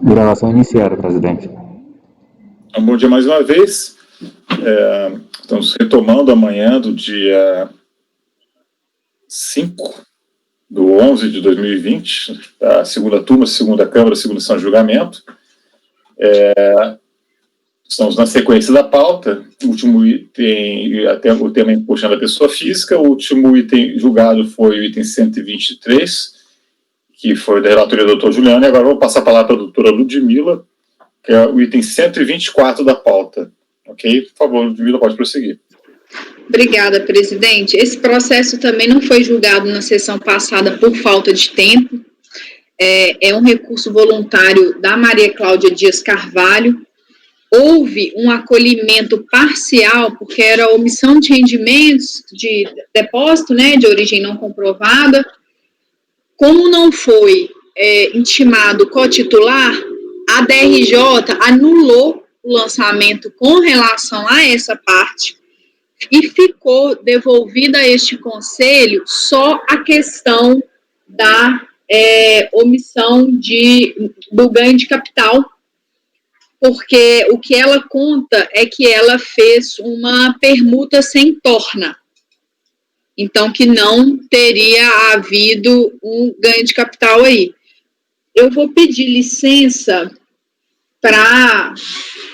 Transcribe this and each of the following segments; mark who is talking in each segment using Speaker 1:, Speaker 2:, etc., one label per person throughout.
Speaker 1: Gravação iniciada, presidente.
Speaker 2: Então, bom dia mais uma vez. Estamos retomando amanhã do dia 5/11/2020, a segunda turma, segunda Câmara, segunda sessão de julgamento. Estamos na sequência da pauta. O último item, até o tema puxando a pessoa física, o último item julgado foi o item 123, que foi da relatoria do doutor Juliano, e agora vou passar a palavra para a doutora Ludmila, que é o item 124 da pauta. Ok? Por favor, Ludmila, pode prosseguir.
Speaker 3: Obrigada, presidente. Esse processo também não foi julgado na sessão passada por falta de tempo. É um recurso voluntário da Maria Cláudia Dias Carvalho. Houve um acolhimento parcial, porque era omissão de rendimentos, de depósito, né, de origem não comprovada. Como não foi intimado co-titular, a DRJ anulou o lançamento com relação a essa parte e ficou devolvida a este conselho só a questão da omissão do ganho de capital, porque o que ela conta é que ela fez uma permuta sem torna. Então, que não teria havido um ganho de capital aí. Eu vou pedir licença para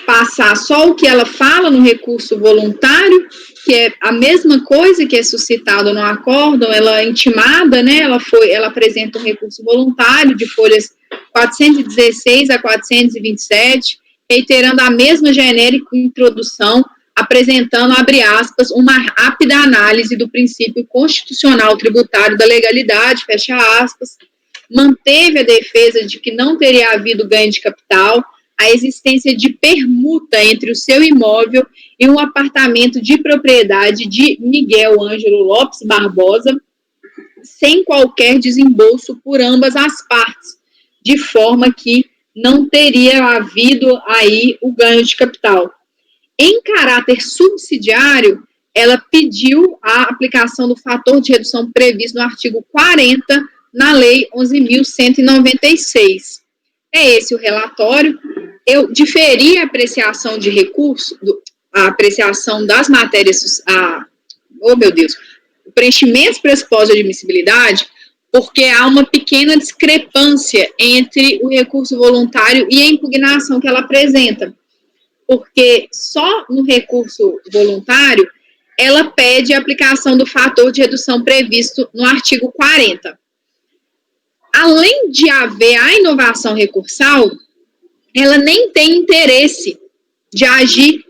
Speaker 3: passar só o que ela fala no recurso voluntário, que é a mesma coisa que é suscitado no acórdão, ela é intimada, né? Ela apresenta um recurso voluntário de folhas 416 a 427, reiterando a mesma genérica introdução, apresentando, abre aspas, uma rápida análise do princípio constitucional tributário da legalidade, fecha aspas, manteve a defesa de que não teria havido ganho de capital, a existência de permuta entre o seu imóvel e um apartamento de propriedade de Miguel Ângelo Lopes Barbosa, sem qualquer desembolso por ambas as partes, de forma que não teria havido aí o ganho de capital. Em caráter subsidiário, ela pediu a aplicação do fator de redução previsto no artigo 40 na Lei 11.196. É esse o relatório. Eu diferi a apreciação de recurso, a apreciação das matérias, o preenchimento pressuposto de admissibilidade, porque há uma pequena discrepância entre o recurso voluntário e a impugnação que ela apresenta. Porque só no recurso voluntário, ela pede a aplicação do fator de redução previsto no artigo 40. Além de haver a inovação recursal, ela nem tem interesse de agir,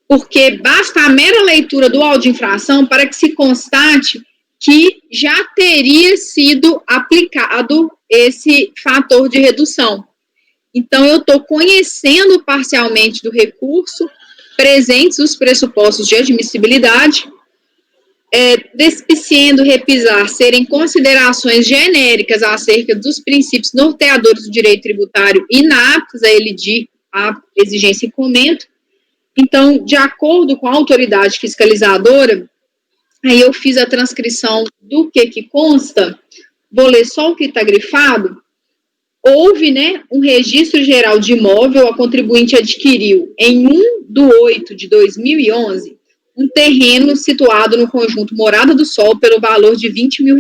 Speaker 3: porque basta a mera leitura do auto de infração para que se constate que já teria sido aplicado esse fator de redução. Então, eu estou conhecendo parcialmente do recurso, presentes os pressupostos de admissibilidade, despiciendo repisar serem considerações genéricas acerca dos princípios norteadores do direito tributário inaptos a elidir a exigência em comento. Então, de acordo com a autoridade fiscalizadora, aí eu fiz a transcrição do que consta, vou ler só o que está grifado. Houve, né, um registro geral de imóvel, a contribuinte adquiriu em 1/8/2011 um terreno situado no conjunto Morada do Sol pelo valor de R$20 mil.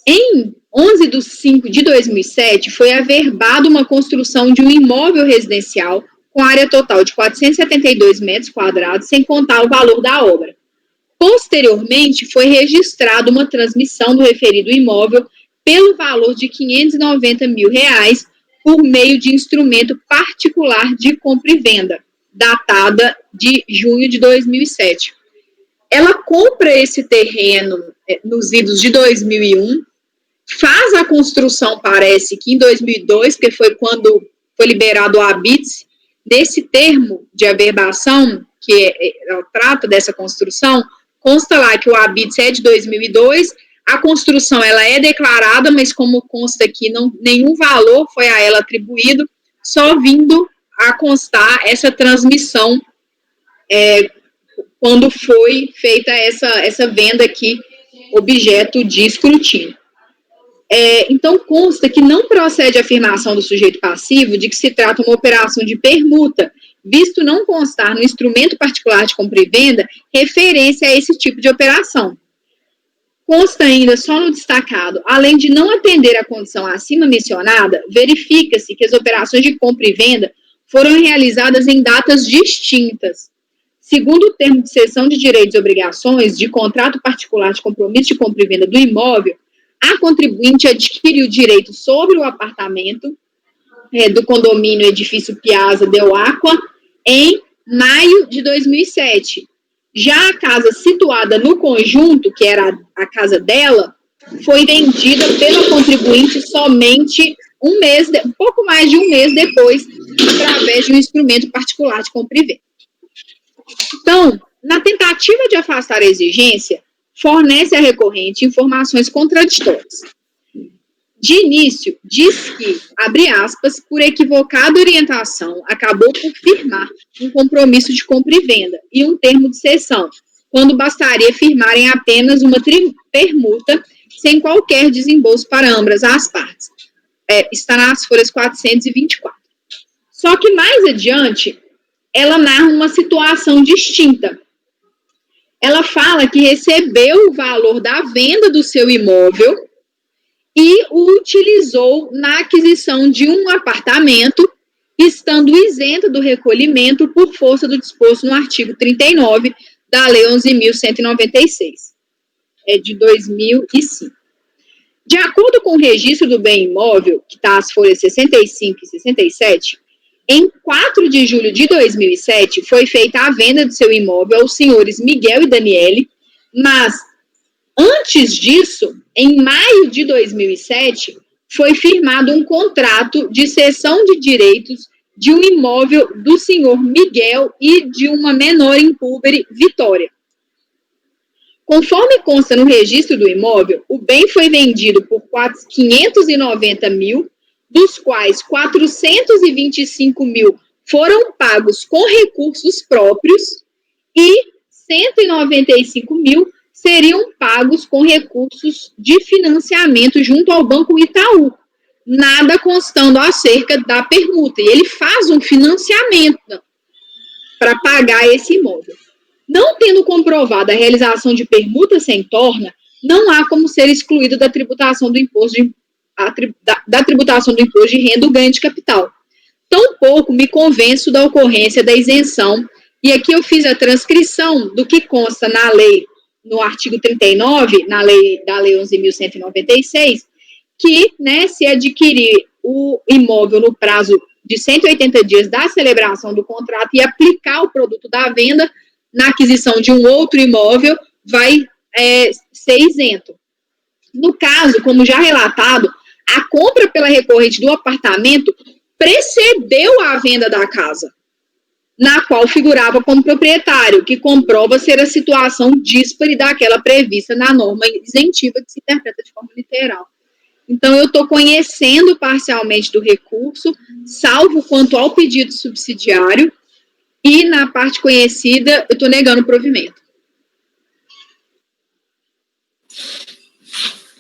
Speaker 3: Em 11/5/2007 foi averbada uma construção de um imóvel residencial com área total de 472 metros quadrados, sem contar o valor da obra. Posteriormente, foi registrada uma transmissão do referido imóvel pelo valor de R$590 mil por meio de instrumento particular de compra e venda, datada de junho de 2007. Ela compra esse terreno nos idos de 2001, faz a construção, parece que em 2002, que foi quando foi liberado o habite, nesse termo de averbação, que trata dessa construção, consta lá que o habite é de 2002, a construção ela é declarada, mas como consta aqui, nenhum valor foi a ela atribuído, só vindo a constar essa transmissão quando foi feita essa venda aqui, objeto de escrutínio. Então, consta que não procede a afirmação do sujeito passivo de que se trata uma operação de permuta, visto não constar no instrumento particular de compra e venda referência a esse tipo de operação. Consta ainda, só no destacado, além de não atender à condição acima mencionada, verifica-se que as operações de compra e venda foram realizadas em datas distintas. Segundo o termo de cessão de direitos e obrigações de contrato particular de compromisso de compra e venda do imóvel, a contribuinte adquire o direito sobre o apartamento do condomínio Edifício Piazza Del Aqua em maio de 2007. Já a casa situada no conjunto, que era a casa dela, foi vendida pela contribuinte somente um pouco mais de um mês depois, através de um instrumento particular de compra e venda. Então, na tentativa de afastar a exigência, fornece à recorrente informações contraditórias. De início, diz que, abre aspas, por equivocada orientação, acabou por firmar um compromisso de compra e venda e um termo de cessão, quando bastaria firmarem apenas uma permuta sem qualquer desembolso para ambas as partes. Está nas folhas 424. Só que mais adiante, ela narra uma situação distinta. Ela fala que recebeu o valor da venda do seu imóvel e o utilizou na aquisição de um apartamento, estando isenta do recolhimento por força do disposto no artigo 39 da Lei 11.196, de 2005. De acordo com o registro do bem imóvel, que está as folhas 65 e 67, em 4 de julho de 2007, foi feita a venda do seu imóvel aos senhores Miguel e Daniele, mas, antes disso, em maio de 2007, foi firmado um contrato de cessão de direitos de um imóvel do senhor Miguel e de uma menor impúbere, Vitória. Conforme consta no registro do imóvel, o bem foi vendido por 590 mil, dos quais 425 mil foram pagos com recursos próprios e 195 mil seriam pagos com recursos de financiamento junto ao Banco Itaú, nada constando acerca da permuta. E ele faz um financiamento para pagar esse imóvel. Não tendo comprovado a realização de permuta sem torna, não há como ser excluído da tributação do imposto de renda o ganho de capital. Tampouco me convenço da ocorrência da isenção, e aqui eu fiz a transcrição do que consta na lei, no artigo 39, da Lei 11.196, que, se adquirir o imóvel no prazo de 180 dias da celebração do contrato e aplicar o produto da venda na aquisição de um outro imóvel, vai ser isento. No caso, como já relatado, a compra pela recorrente do apartamento precedeu a venda da casa, na qual figurava como proprietário, que comprova ser a situação díspare daquela prevista na norma isentiva que se interpreta de forma literal. Então, eu estou conhecendo parcialmente do recurso, salvo quanto ao pedido subsidiário, e na parte conhecida, eu estou negando o provimento.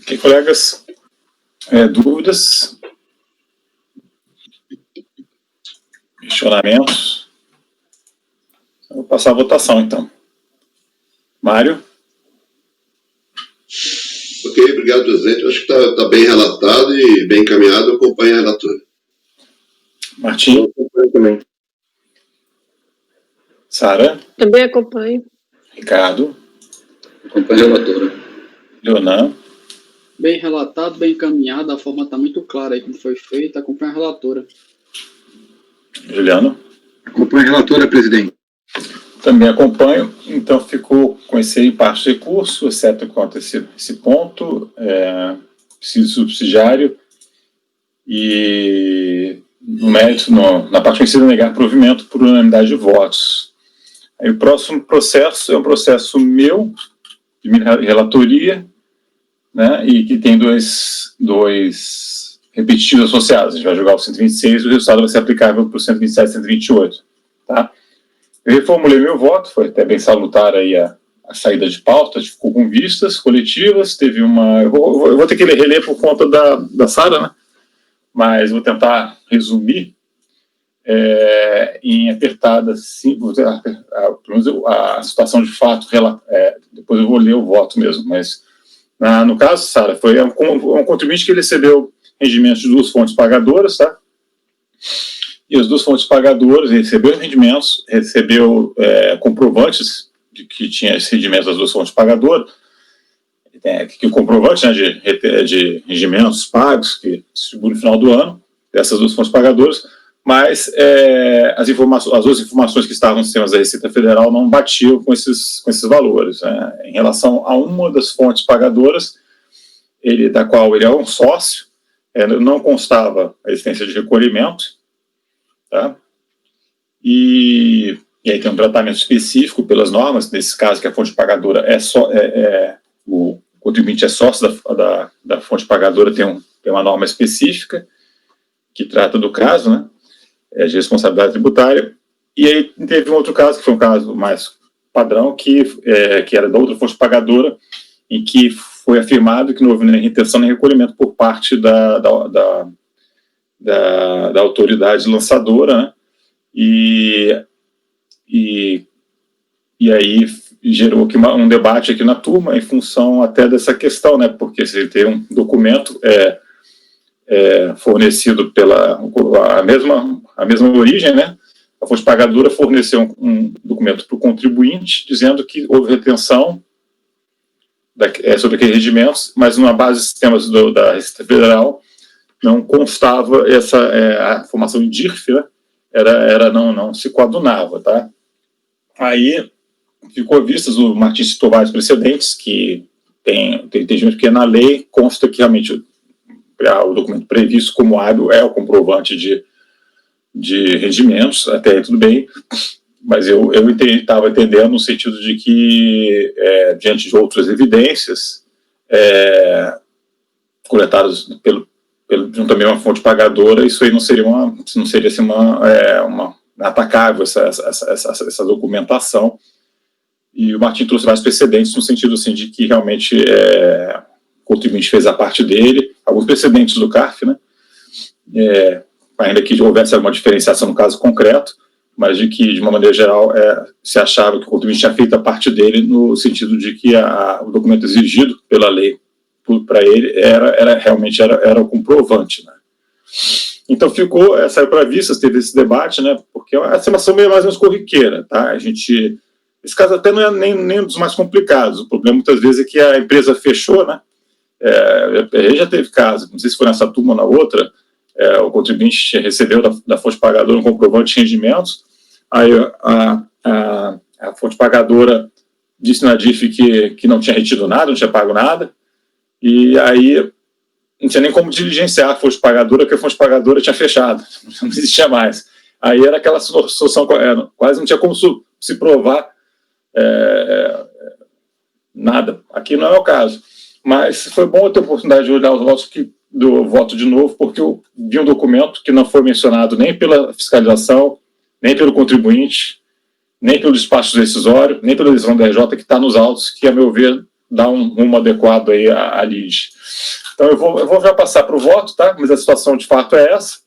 Speaker 2: Ok, colegas, dúvidas? Questionamentos? Eu vou passar a votação, então. Mário?
Speaker 4: Ok, obrigado, presidente. Acho que está bem relatado e bem encaminhado. Eu acompanho a relatora.
Speaker 2: Martim?
Speaker 5: Eu acompanho também.
Speaker 2: Sara?
Speaker 6: Também acompanho.
Speaker 2: Ricardo?
Speaker 5: Acompanho a relatora.
Speaker 2: Leonan?
Speaker 7: Bem relatado, bem encaminhado, a forma está muito clara aí como foi feita, acompanha a relatora.
Speaker 2: Juliano?
Speaker 5: Acompanho a relatora, presidente.
Speaker 2: Também acompanho, então ficou com esse aí parte do recurso, exceto quanto a esse ponto, preciso subsidiário, e no mérito, na parte conhecida, negar provimento por unanimidade de votos. Aí o próximo processo é um processo meu, de minha relatoria, e que tem dois repetitivos associados. A gente vai jogar o 126 e o resultado vai ser aplicável para o 127 e 128. Tá? Eu reformulei meu voto, foi até bem salutar aí a a saída de pauta, ficou com vistas coletivas, teve uma... Eu vou ter que reler por conta da Sara, né? Mas vou tentar resumir em apertada, sim, pelo menos a situação de fato, depois eu vou ler o voto mesmo, mas no caso, Sara, foi um contribuinte que ele recebeu rendimentos de 2 fontes pagadoras, tá? E as 2 fontes pagadoras recebeu rendimentos, recebeu comprovantes de que tinha esse rendimento das 2 fontes pagadoras, que o comprovante, né, de rendimentos pagos, que distribui no final do ano, dessas 2 fontes pagadoras, mas as 2 informações que estavam nos sistemas da Receita Federal não batiam com esses valores. Né? Em relação a uma das fontes pagadoras, da qual ele é um sócio, não constava a existência de recolhimento, tá? E aí tem um tratamento específico pelas normas, nesse caso que a fonte pagadora o contribuinte é sócio da fonte pagadora, tem uma norma específica que trata do caso, né? De responsabilidade tributária. E aí teve um outro caso, que foi um caso mais padrão, que era da outra fonte pagadora, em que foi afirmado que não houve nem retenção nem recolhimento por parte da autoridade lançadora, né? E aí gerou aqui um debate aqui na turma em função até dessa questão, né? Porque se tem um documento fornecido pela a mesma origem, né? A fonte pagadora forneceu um documento para o contribuinte dizendo que houve retenção sobre aqueles rendimentos, mas numa base de sistemas da Receita Federal não constava a informação em DIRF, né? Não se coadunava, tá? Aí ficou vistas, o Martins citou vários precedentes, que tem entendimento que na lei consta que realmente o documento previsto como hábil é o comprovante de rendimentos, até aí tudo bem, mas eu estava entendendo no sentido de que, diante de outras evidências coletadas também uma fonte pagadora, isso aí não seria assim, uma atacável essa documentação. E o Martim trouxe vários precedentes no sentido assim, de que realmente o contribuinte fez a parte dele, alguns precedentes do CARF, né? Ainda que houvesse alguma diferenciação no caso concreto, mas de que, de uma maneira geral, se achava que o contribuinte tinha feito a parte dele no sentido de que o documento exigido pela lei para ele realmente era o comprovante, né? Então saiu para vistas, teve esse debate, né? Porque é uma situação meio mais ou menos corriqueira, tá? Esse caso até não é nem um dos mais complicados. O problema muitas vezes é que a empresa fechou, né? Já teve caso, não sei se foi nessa turma ou na outra, o contribuinte recebeu da fonte pagadora um comprovante de rendimentos, aí a fonte pagadora disse na DIF que não tinha retido nada, não tinha pago nada, e aí não tinha nem como diligenciar a fonte pagadora, porque a fonte pagadora tinha fechado, não existia mais. Aí era aquela solução, quase não tinha como se provar nada. Aqui não é o caso. Mas foi bom ter a oportunidade de olhar os votos do voto de novo, porque eu vi um documento que não foi mencionado nem pela fiscalização, nem pelo contribuinte, nem pelo despacho decisório, nem pela decisão da RJ, que está nos autos, que, a meu ver, dá um rumo adequado aí à lide. Então, eu vou já passar para o voto, tá? Mas a situação, de fato, é essa.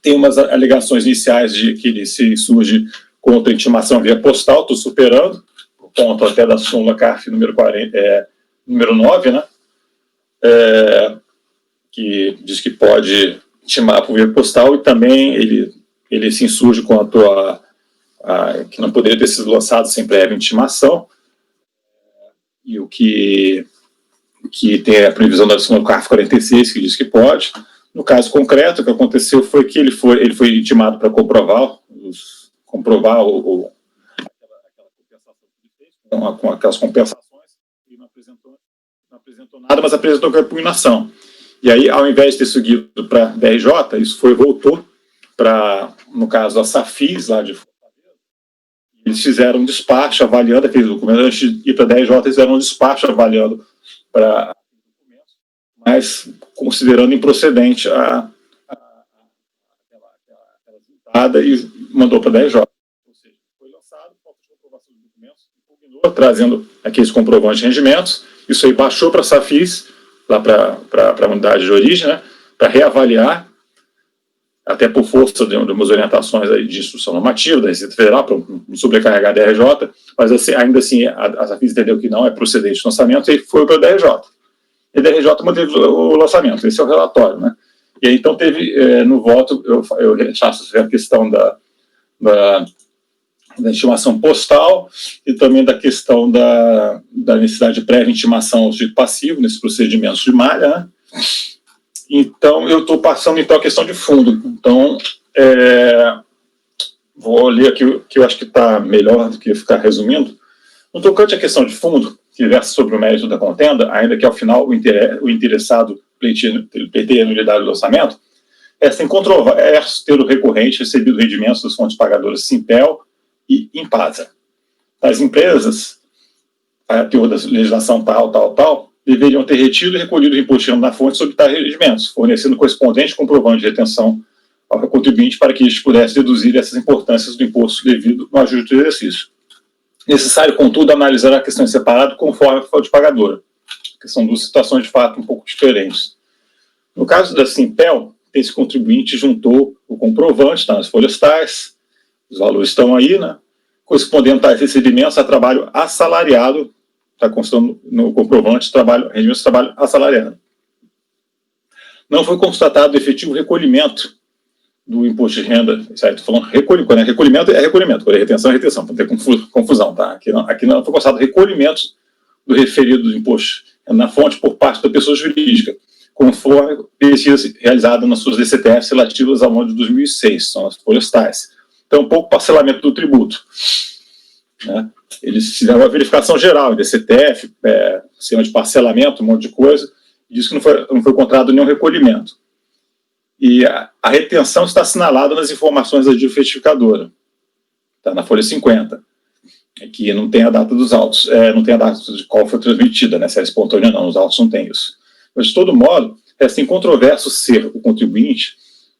Speaker 2: Tem umas alegações iniciais de que ele surge contra a intimação via postal, estou superando, por conta até da súmula CARF número 9, né? Que diz que pode intimar por via postal, e também ele se insurge quanto que não poderia ter sido lançado sem prévia intimação, e o que tem a previsão da súmula CARF 46, que diz que pode. No caso concreto, o que aconteceu foi que ele foi intimado para comprovar aquela compensação que ele fez, com aquelas compensações, e não apresentou nada, mas apresentou com a impugnação. E aí, ao invés de ter seguido para a DRJ, isso voltou para, no caso, a Safis, lá de Fortaleza. Eles fizeram um despacho avaliando aquele documento, antes de ir para a DRJ, eles fizeram um despacho avaliando para aquele documento, mas considerando improcedente aquela resultada, e mandou para a DRJ. Ou seja, foi lançado, falta de comprovação dos documentos, impugnou trazendo aqueles comprovantes de rendimentos. Isso aí baixou para a Safis, lá para a unidade de origem, né, para reavaliar, até por força de umas orientações aí de instrução normativa da Receita Federal, para não sobrecarregar a DRJ, mas assim, ainda assim a Safis entendeu que não é procedente o lançamento e foi para a DRJ. E a DRJ manteve o lançamento, esse é o relatório, né? E aí, então, teve, no voto, eu rechaço a questão da intimação postal e também da questão da necessidade de prévia intimação ao sujeito passivo nesses procedimentos de malha, né? Então, eu estou passando, então, a questão de fundo. Então, vou ler aqui o que eu acho que está melhor do que ficar resumindo. No tocante à questão de fundo, que versa sobre o mérito da contenda, ainda que, ao final, o interessado pleiteie a nulidade do orçamento, é sem controverso ter o recorrente recebido rendimentos das fontes pagadoras Simpel e Impasa. As empresas, a teor da legislação tal, deveriam ter retido e recolhido o imposto de renda na fonte sobre tais rendimentos, fornecendo correspondente comprovante de retenção ao contribuinte para que este pudesse deduzir essas importâncias do imposto devido no ajuste do exercício. Necessário, contudo, analisar a questão em separado conforme a fonte pagadora, que são duas situações de fato um pouco diferentes. No caso da Simpel, esse contribuinte juntou o comprovante, tá, nas folhas tais, os valores estão aí, né, correspondendo a tais recebimentos a trabalho assalariado, está constando no comprovante, rendimentos de trabalho assalariado. Não foi constatado efetivo recolhimento do imposto de renda, estou falando recolhimento, né? Recolhimento é recolhimento, retenção é retenção, para não ter confusão, tá? Aqui não foi constatado recolhimento do referido do imposto na fonte por parte da pessoa jurídica, conforme pesquisa realizada nas suas DCTFs relativas ao ano de 2006, são as folhas tais. Então, pouco parcelamento do tributo, né? Eles fizeram uma verificação geral em DCTF, sistema de parcelamento, um monte de coisa, e diz que não foi encontrado nenhum recolhimento. E a retenção está assinalada nas informações da certificadora, está na folha 50, que não tem a data dos autos, não tem a data de qual foi transmitida, né, se é espontânea ou não, os autos não têm isso. Mas, de todo modo, resta incontroverso ser o contribuinte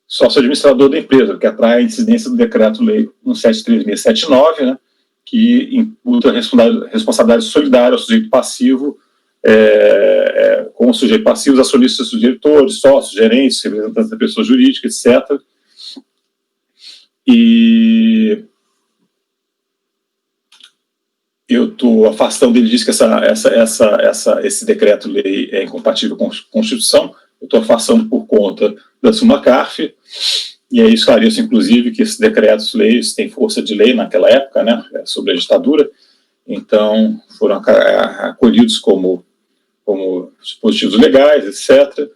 Speaker 2: sócio-administrador da empresa, que atrai a incidência do Decreto-Lei 173679, né, que imputa a responsabilidade solidária ao sujeito passivo, como sujeito passivo, os acionistas, diretores, sócios, gerentes, representantes da pessoa jurídica, etc. E eu estou afastando, ele diz que esse decreto-lei é incompatível com a Constituição, eu estou afastando por conta da Suma CARF, e aí esclareço, inclusive, que esses decretos-leis têm força de lei naquela época, né, sobre a ditadura, então foram acolhidos como dispositivos legais, etc.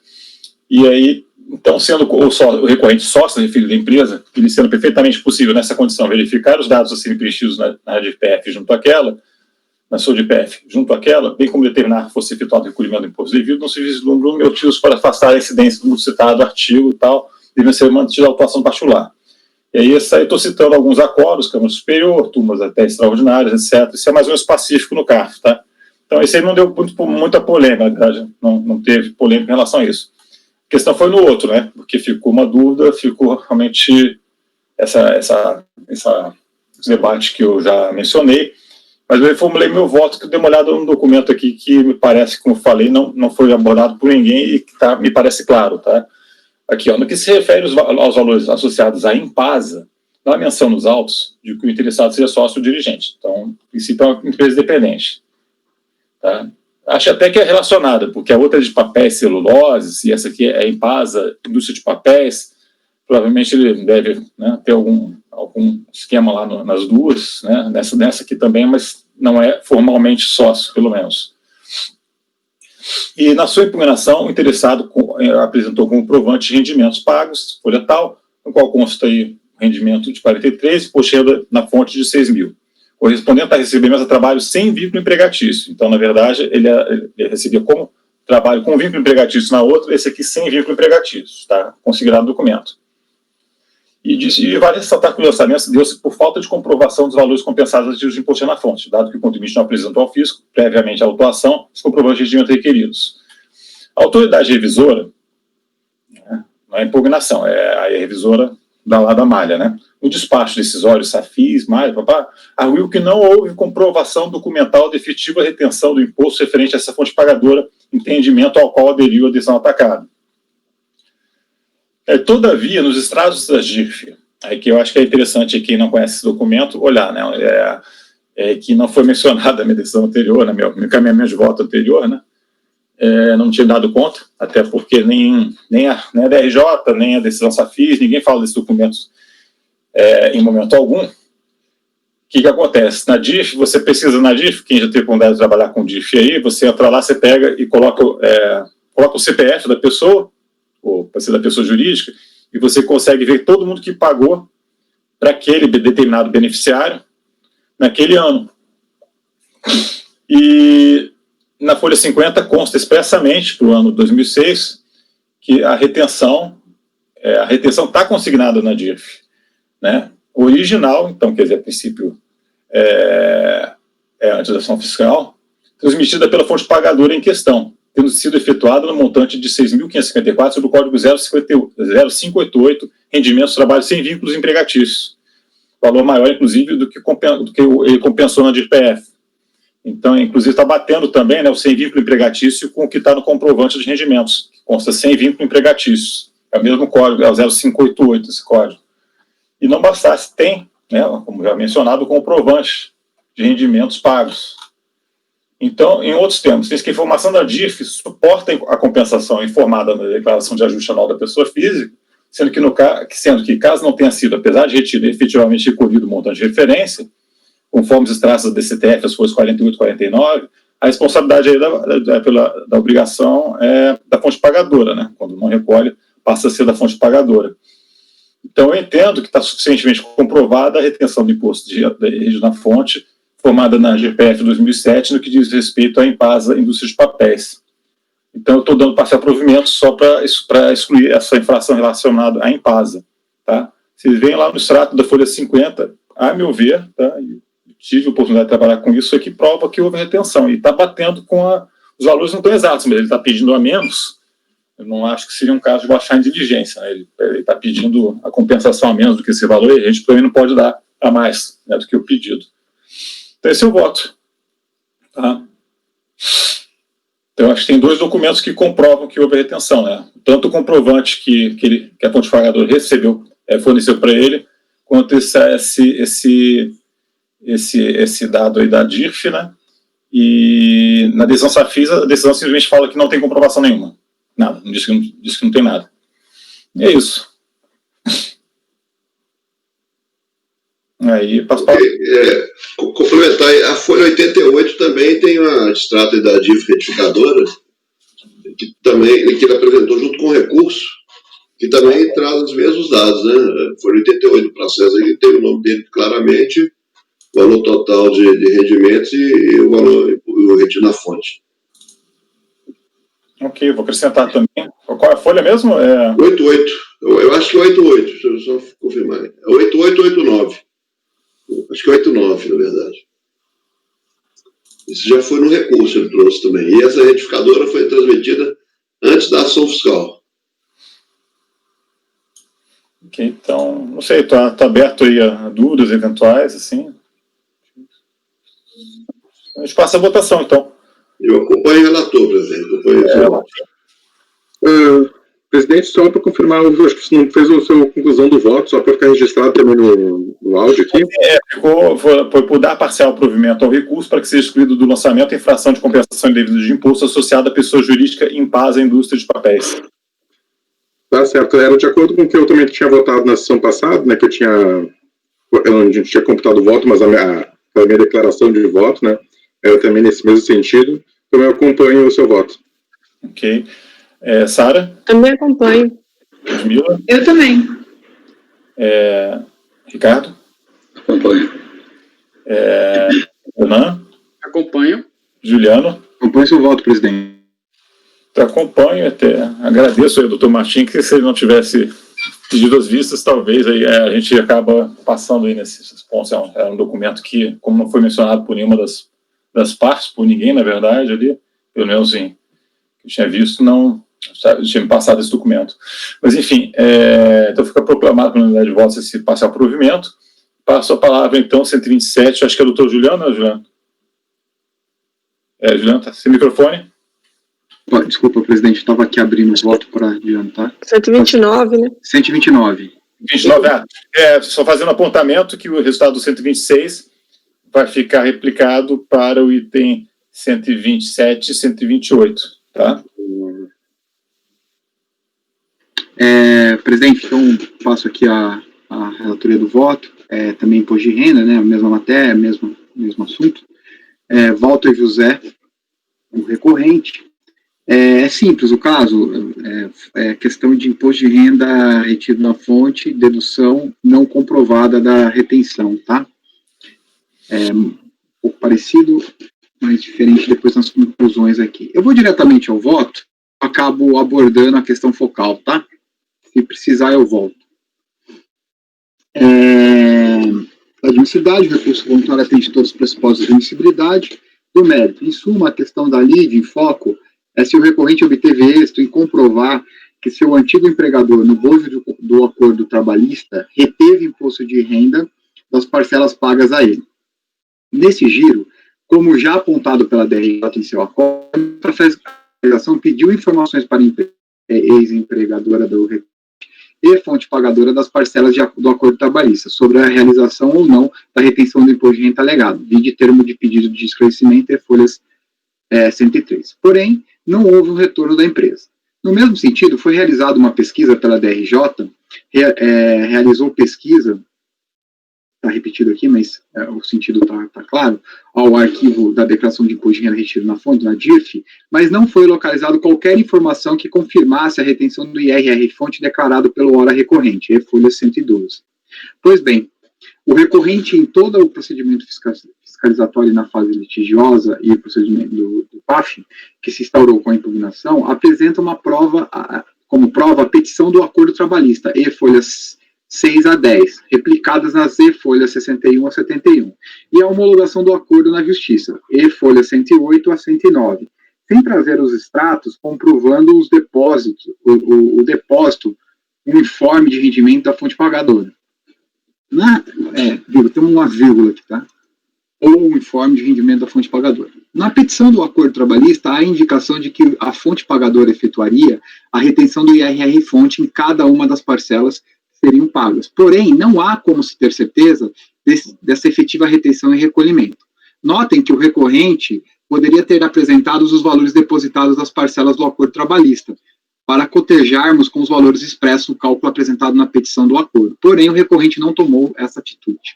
Speaker 2: E aí, então, sendo o recorrente sócio referido da empresa, ele sendo perfeitamente possível, nessa condição, verificar os dados a serem preenchidos na DPF junto àquela, na sua DPF junto àquela, bem como determinar que fosse efetuado o recolhimento do imposto devido, não se vislumbram motivos para afastar a incidência do citado artigo e tal, devem ser mantida a autuação particular. E aí, eu estou citando alguns acordos, Câmara Superior, turmas até extraordinárias, etc. Isso é mais ou menos pacífico no CARF, tá? Então, esse aí não deu muita polêmica, na verdade, não teve polêmica em relação a isso. A questão foi no outro, né? Porque ficou uma dúvida, ficou realmente esse debate que eu já mencionei, mas eu reformulei meu voto, que dei uma olhada num documento aqui que me parece, como eu falei, não foi abordado por ninguém e que me parece claro, tá? Aqui, no que se refere aos valores associados à Impasa, não há menção nos autos de que o interessado seja sócio ou dirigente. Então, no princípio, é uma empresa dependente. Tá? Acho até que é relacionada, porque a outra é de papéis e celuloses, e essa aqui é Impasa, indústria de papéis, provavelmente ele deve, né, ter algum esquema lá nas duas, né, nessa aqui também, mas não é formalmente sócio, pelo menos. E na sua impugnação, o interessado apresentou como provante de rendimentos pagos, folha tal, no qual consta aí rendimento de 43 e pochenda na fonte de 6 mil, correspondente a recebimento de trabalho sem vínculo empregatício. Então, na verdade, ele recebia como trabalho com vínculo empregatício na outra, esse aqui sem vínculo empregatício, está considerado no documento. E vale ressaltar que o lançamento deu-se por falta de comprovação dos valores compensados de imposto na fonte, dado que o contribuinte não apresentou ao fisco, previamente à autuação, os comprovantes de rendimento requeridos. A autoridade revisora, né, não é impugnação, a revisora da malha, né? No despacho decisório, SAFIs, malha, arguiu que não houve comprovação documental de efetiva retenção do imposto referente a essa fonte pagadora, entendimento ao qual aderiu a decisão atacada. Todavia, nos extratos da DIRF, aí que eu acho que é interessante quem não conhece esse documento olhar, né? Que não foi mencionado na minha decisão anterior, no meu encaminhamento de voto anterior, né? Não tinha dado conta, até porque nem a DRJ, nem a decisão SAFIs, ninguém fala desses documentos em momento algum. O que acontece? Na DIRF, você pesquisa na DIRF, quem já teve oportunidade de trabalhar com DIRF aí, você entra lá, você pega e coloca o CPF da pessoa, ou pode ser da pessoa jurídica, e você consegue ver todo mundo que pagou para aquele determinado beneficiário naquele ano. E na folha 50 consta expressamente, para o ano 2006, que a retenção está consignada na DIRF, né? Original, então, quer dizer, a princípio, antes da ação fiscal, transmitida pela fonte pagadora em questão, tendo sido efetuada no montante de 6.554 sobre o Código 0588, rendimentos de trabalho sem vínculos empregatícios, valor maior, inclusive, do que ele compensou na DIRPF. Então, inclusive, está batendo também, né, o sem vínculo empregatício com o que está no comprovante de rendimentos, que consta sem vínculo empregatício. É o mesmo código, é o 0588 esse código. E não bastasse, tem, né, como já mencionado, o comprovante de rendimentos pagos. Então, em outros termos, diz que a informação da DIRF suporta a compensação informada na declaração de ajuste anual da pessoa física, sendo que caso não tenha sido, apesar de retido efetivamente recolhido o montante de referência, conforme os extratos da DCTF, as folhas 48 e 49, a responsabilidade aí da obrigação é da fonte pagadora, né? Quando não recolhe, passa a ser da fonte pagadora. Então, eu entendo que está suficientemente comprovada a retenção do imposto na fonte, formada na GPF 2007, no que diz respeito à Impasa Indústria de Papéis. Então, eu estou dando parcial provimento só para excluir essa infração relacionada à Impasa. Tá? Vocês veem lá no extrato da folha 50, a meu ver, tá? Tive a oportunidade de trabalhar com isso, que prova que houve retenção. E está batendo com os valores não estão exatos, mas ele está pedindo a menos. Eu não acho que seria um caso de baixar em diligência. Né? Ele está pedindo a compensação a menos do que esse valor, e a gente também não pode dar a mais, né, do que o pedido. Então, esse é o voto. Tá? Então, eu acho que tem dois documentos que comprovam que houve retenção. Né? Tanto o comprovante que a fonte pagadora recebeu, forneceu para ele, quanto esse dado aí da DIRF, né? E na decisão SAFIs, a decisão simplesmente fala que não tem comprovação nenhuma. Nada, diz que não tem nada. E é isso. Aí, passo para...
Speaker 4: Complementar, a folha 88 também tem uma extrato da DIRF retificadora, que ele apresentou junto com o recurso, que também traz os mesmos dados, né? Folha 88 do processo, ele tem o nome dele claramente, o valor total de rendimentos e o valor o retido na fonte.
Speaker 2: Ok, vou acrescentar também. Qual é a folha mesmo?
Speaker 4: 88. Eu acho que é 88, deixa eu só confirmar. É 88 ou 89? Acho que é 89, na verdade. Isso já foi no recurso, ele trouxe também. E essa retificadora foi transmitida antes da ação fiscal.
Speaker 2: Ok, então, não sei, está aberto aí a dúvidas eventuais, assim. A gente passa a votação, então.
Speaker 4: Eu acompanho o relator, presidente.
Speaker 5: Presidente, só para confirmar, eu acho que você não fez a sua conclusão do voto, só para ficar registrado também no áudio aqui.
Speaker 2: Foi por dar parcial provimento ao recurso para que seja excluído do lançamento a infração de compensação indevida de imposto associada à pessoa jurídica em Impasa Indústria de Papéis.
Speaker 5: Tá certo. Era de acordo com o que eu também tinha votado na sessão passada, né, que eu não tinha computado o voto, mas a minha declaração de voto, né, era também nesse mesmo sentido. Então eu acompanho o seu voto.
Speaker 2: Ok. Sara?
Speaker 6: Também acompanho.
Speaker 2: Ludmila?
Speaker 3: Eu também.
Speaker 2: Ricardo?
Speaker 5: Acompanho.
Speaker 2: Renan?
Speaker 7: Acompanho.
Speaker 2: Juliano?
Speaker 5: Acompanho seu voto, presidente.
Speaker 2: Então, acompanho, até agradeço ao doutor Martim, que se ele não tivesse pedido as vistas, talvez aí, a gente acaba passando aí nesses pontos. É um documento que, como não foi mencionado por nenhuma das partes, por ninguém, na verdade, ali, pelo menos que eu tinha visto, não tinha me passado esse documento. Mas, enfim, então fica proclamado pela unidade de votos esse parcial provimento. Passo a palavra, então, 127, acho que é o doutor Juliano, né, Juliano? Juliano, tá sem microfone.
Speaker 6: Desculpa, presidente, estava aqui abrindo o voto para adiantar.
Speaker 8: 129, né?
Speaker 6: 129.
Speaker 2: 29, só fazendo apontamento que o resultado do 126 vai ficar replicado para o item 127 e 128, tá?
Speaker 6: Presidente, então passo aqui a relatoria do voto, também imposto de renda, né, a mesma matéria, mesmo assunto. Walter José, o recorrente. É simples o caso, questão de imposto de renda retido na fonte, dedução não comprovada da retenção, tá? Um pouco parecido, mas diferente depois nas conclusões aqui. Eu vou diretamente ao voto, acabo abordando a questão focal, tá? Se precisar, eu volto. Admissibilidade, o recurso voluntário atende todos os pressupostos de admissibilidade do mérito. Em suma, a questão da lide em foco é se o recorrente obteve êxito em comprovar que seu antigo empregador, no bojo do acordo trabalhista, reteve imposto de renda das parcelas pagas a ele. Nesse giro, como já apontado pela DRJ em seu acordo, a fiscalização pediu informações para a ex-empregadora do recorrente e fonte pagadora das parcelas do acordo trabalhista sobre a realização ou não da retenção do imposto de renda alegado, vide termo de pedido de esclarecimento e folhas 103. Porém, não houve um retorno da empresa. No mesmo sentido, foi realizada uma pesquisa pela DRJ, realizou pesquisa, está repetido aqui, mas o sentido está claro, ao arquivo da declaração de imposto de renda retido na fonte, na DIRF, mas não foi localizado qualquer informação que confirmasse a retenção do IRR fonte declarado pelo hora recorrente, folha 112. Pois bem, o recorrente em todo o procedimento fiscalizatório na fase litigiosa e o procedimento do PAF, que se instaurou com a impugnação, apresenta uma prova, como prova, a petição do acordo trabalhista, folhas 6 a 10, replicadas nas folhas 61 a 71, e a homologação do acordo na Justiça, folhas 108 a 109, sem trazer os extratos comprovando os depósitos, o depósito, um informe de rendimento da fonte pagadora. Tem uma vírgula aqui, tá? Ou um informe de rendimento da fonte pagadora. Na petição do acordo trabalhista, há a indicação de que a fonte pagadora efetuaria a retenção do IRR fonte em cada uma das parcelas que seriam pagas. Porém, não há como se ter certeza dessa efetiva retenção e recolhimento. Notem que o recorrente poderia ter apresentado os valores depositados das parcelas do acordo trabalhista, para cotejarmos com os valores expressos no cálculo apresentado na petição do acordo. Porém, o recorrente não tomou essa atitude.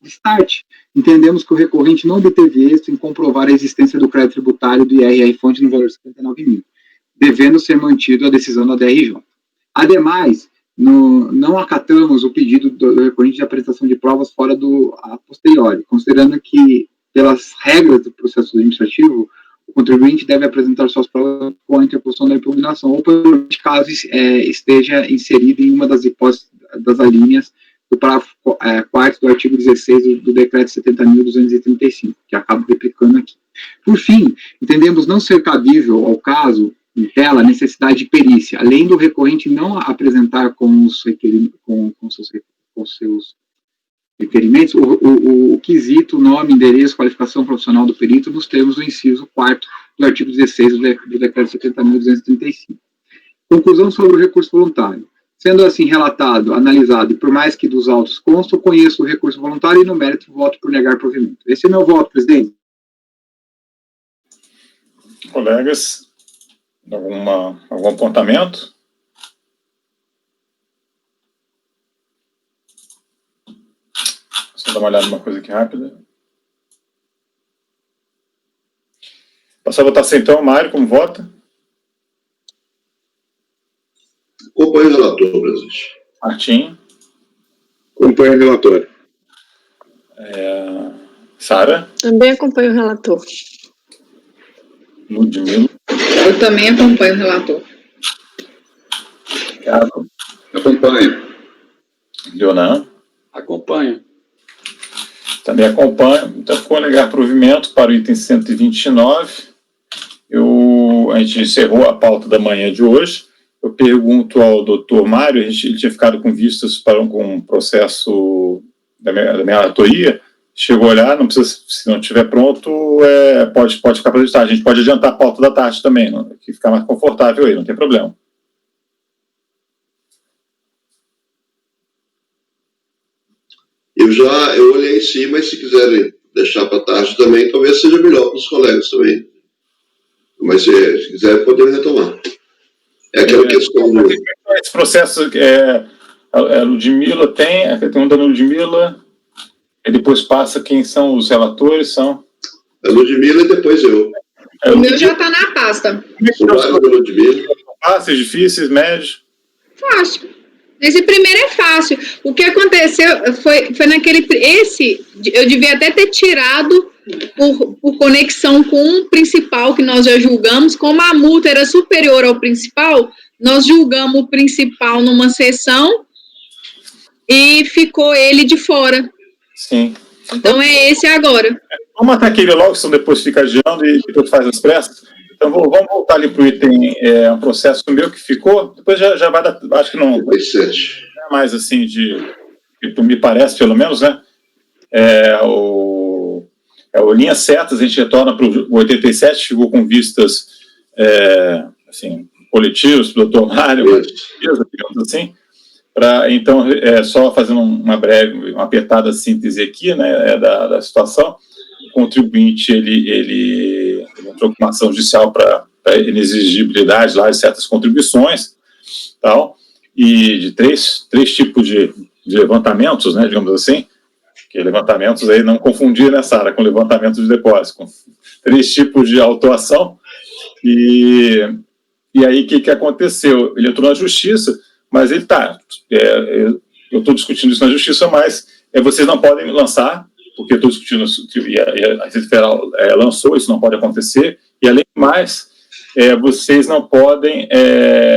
Speaker 6: De start, entendemos que o recorrente não obteve êxito em comprovar a existência do crédito tributário do IRR fonte no valor de 59 mil, devendo ser mantido a decisão da DRJ. Ademais, não acatamos o pedido do recorrente de apresentação de provas fora a posteriori, considerando que, pelas regras do processo administrativo, o contribuinte deve apresentar suas provas com a interposição da impugnação, ou caso esteja inserido em uma das hipóteses das alíneas do parágrafo 4º do artigo 16 do decreto 70.235, que acabo replicando aqui. Por fim, entendemos não ser cabível ao caso dela necessidade de perícia, além do recorrente não apresentar com seus requerimentos o quesito, nome, endereço, qualificação profissional do perito nos termos do inciso 4º do artigo 16 do decreto 70.235. Conclusão sobre o recurso voluntário. Sendo assim relatado, analisado, e por mais que dos autos consta, eu conheço o recurso voluntário e, no mérito, voto por negar provimento. Esse é meu voto, presidente.
Speaker 2: Colegas, algum apontamento? Só dar uma olhada numa coisa aqui rápida. Passar a votação, então, Mário, como vota?
Speaker 4: Acompanho o relator, presidente.
Speaker 2: Martim.
Speaker 5: Acompanho o relator.
Speaker 2: Sara.
Speaker 8: Também acompanho o relator.
Speaker 2: Ludmila.
Speaker 3: Eu também acompanho o relator.
Speaker 2: Ricardo.
Speaker 6: Acompanho.
Speaker 2: Leonan.
Speaker 7: Acompanho.
Speaker 2: Também acompanho. Então, ficou negar provimento para o item 129. Eu a gente encerrou a pauta da manhã de hoje. Eu pergunto ao doutor Mário, ele tinha ficado com vistas para um processo da minha relatoria, chegou a olhar, não precisa, se não estiver pronto, pode ficar para a tarde. A gente pode adiantar a pauta da tarde também, que ficar mais confortável aí, não tem problema.
Speaker 4: Eu olhei em cima, mas se quiserem deixar para tarde também, talvez seja melhor para os colegas também. Mas se quiser, podemos retomar. É aquela questão.
Speaker 2: Esse processo, a Ludmila tem um da Ludmila, e depois passa quem são os relatores, são...
Speaker 4: A Ludmila e depois eu.
Speaker 3: O meu já está na pasta.
Speaker 2: Fáceis, difíceis, médios?
Speaker 3: Fácil. Esse primeiro é fácil. O que aconteceu foi naquele... Esse, eu devia até ter tirado por conexão com o principal que nós já julgamos. Como a multa era superior ao principal, nós julgamos o principal numa sessão e ficou ele de fora.
Speaker 2: Sim.
Speaker 3: Então é esse agora.
Speaker 2: Vamos matar aquele logo, senão depois fica adiando e depois faz as pressas. Então vamos voltar ali para o item, um processo meu que ficou, depois já vai dar, acho que não é mais assim me parece pelo menos, né? O linhas certas, a gente retorna para o 87, ficou com vistas assim, coletivas, para o doutor Mário, digamos assim. Então, só fazendo uma apertada síntese aqui, né, da situação. O contribuinte, ele entrou com uma ação judicial para inexigibilidade lá de certas contribuições, tal, e de três tipos de levantamentos, né, digamos assim, que levantamentos aí não confundir nessa área com levantamento de depósito, com 3 tipos de autuação, e aí o que aconteceu? Ele entrou na justiça, mas ele eu estou discutindo isso na justiça, mas vocês não podem lançar, porque eu estou discutindo, e a Receita Federal lançou, isso não pode acontecer, e além do mais, vocês não podem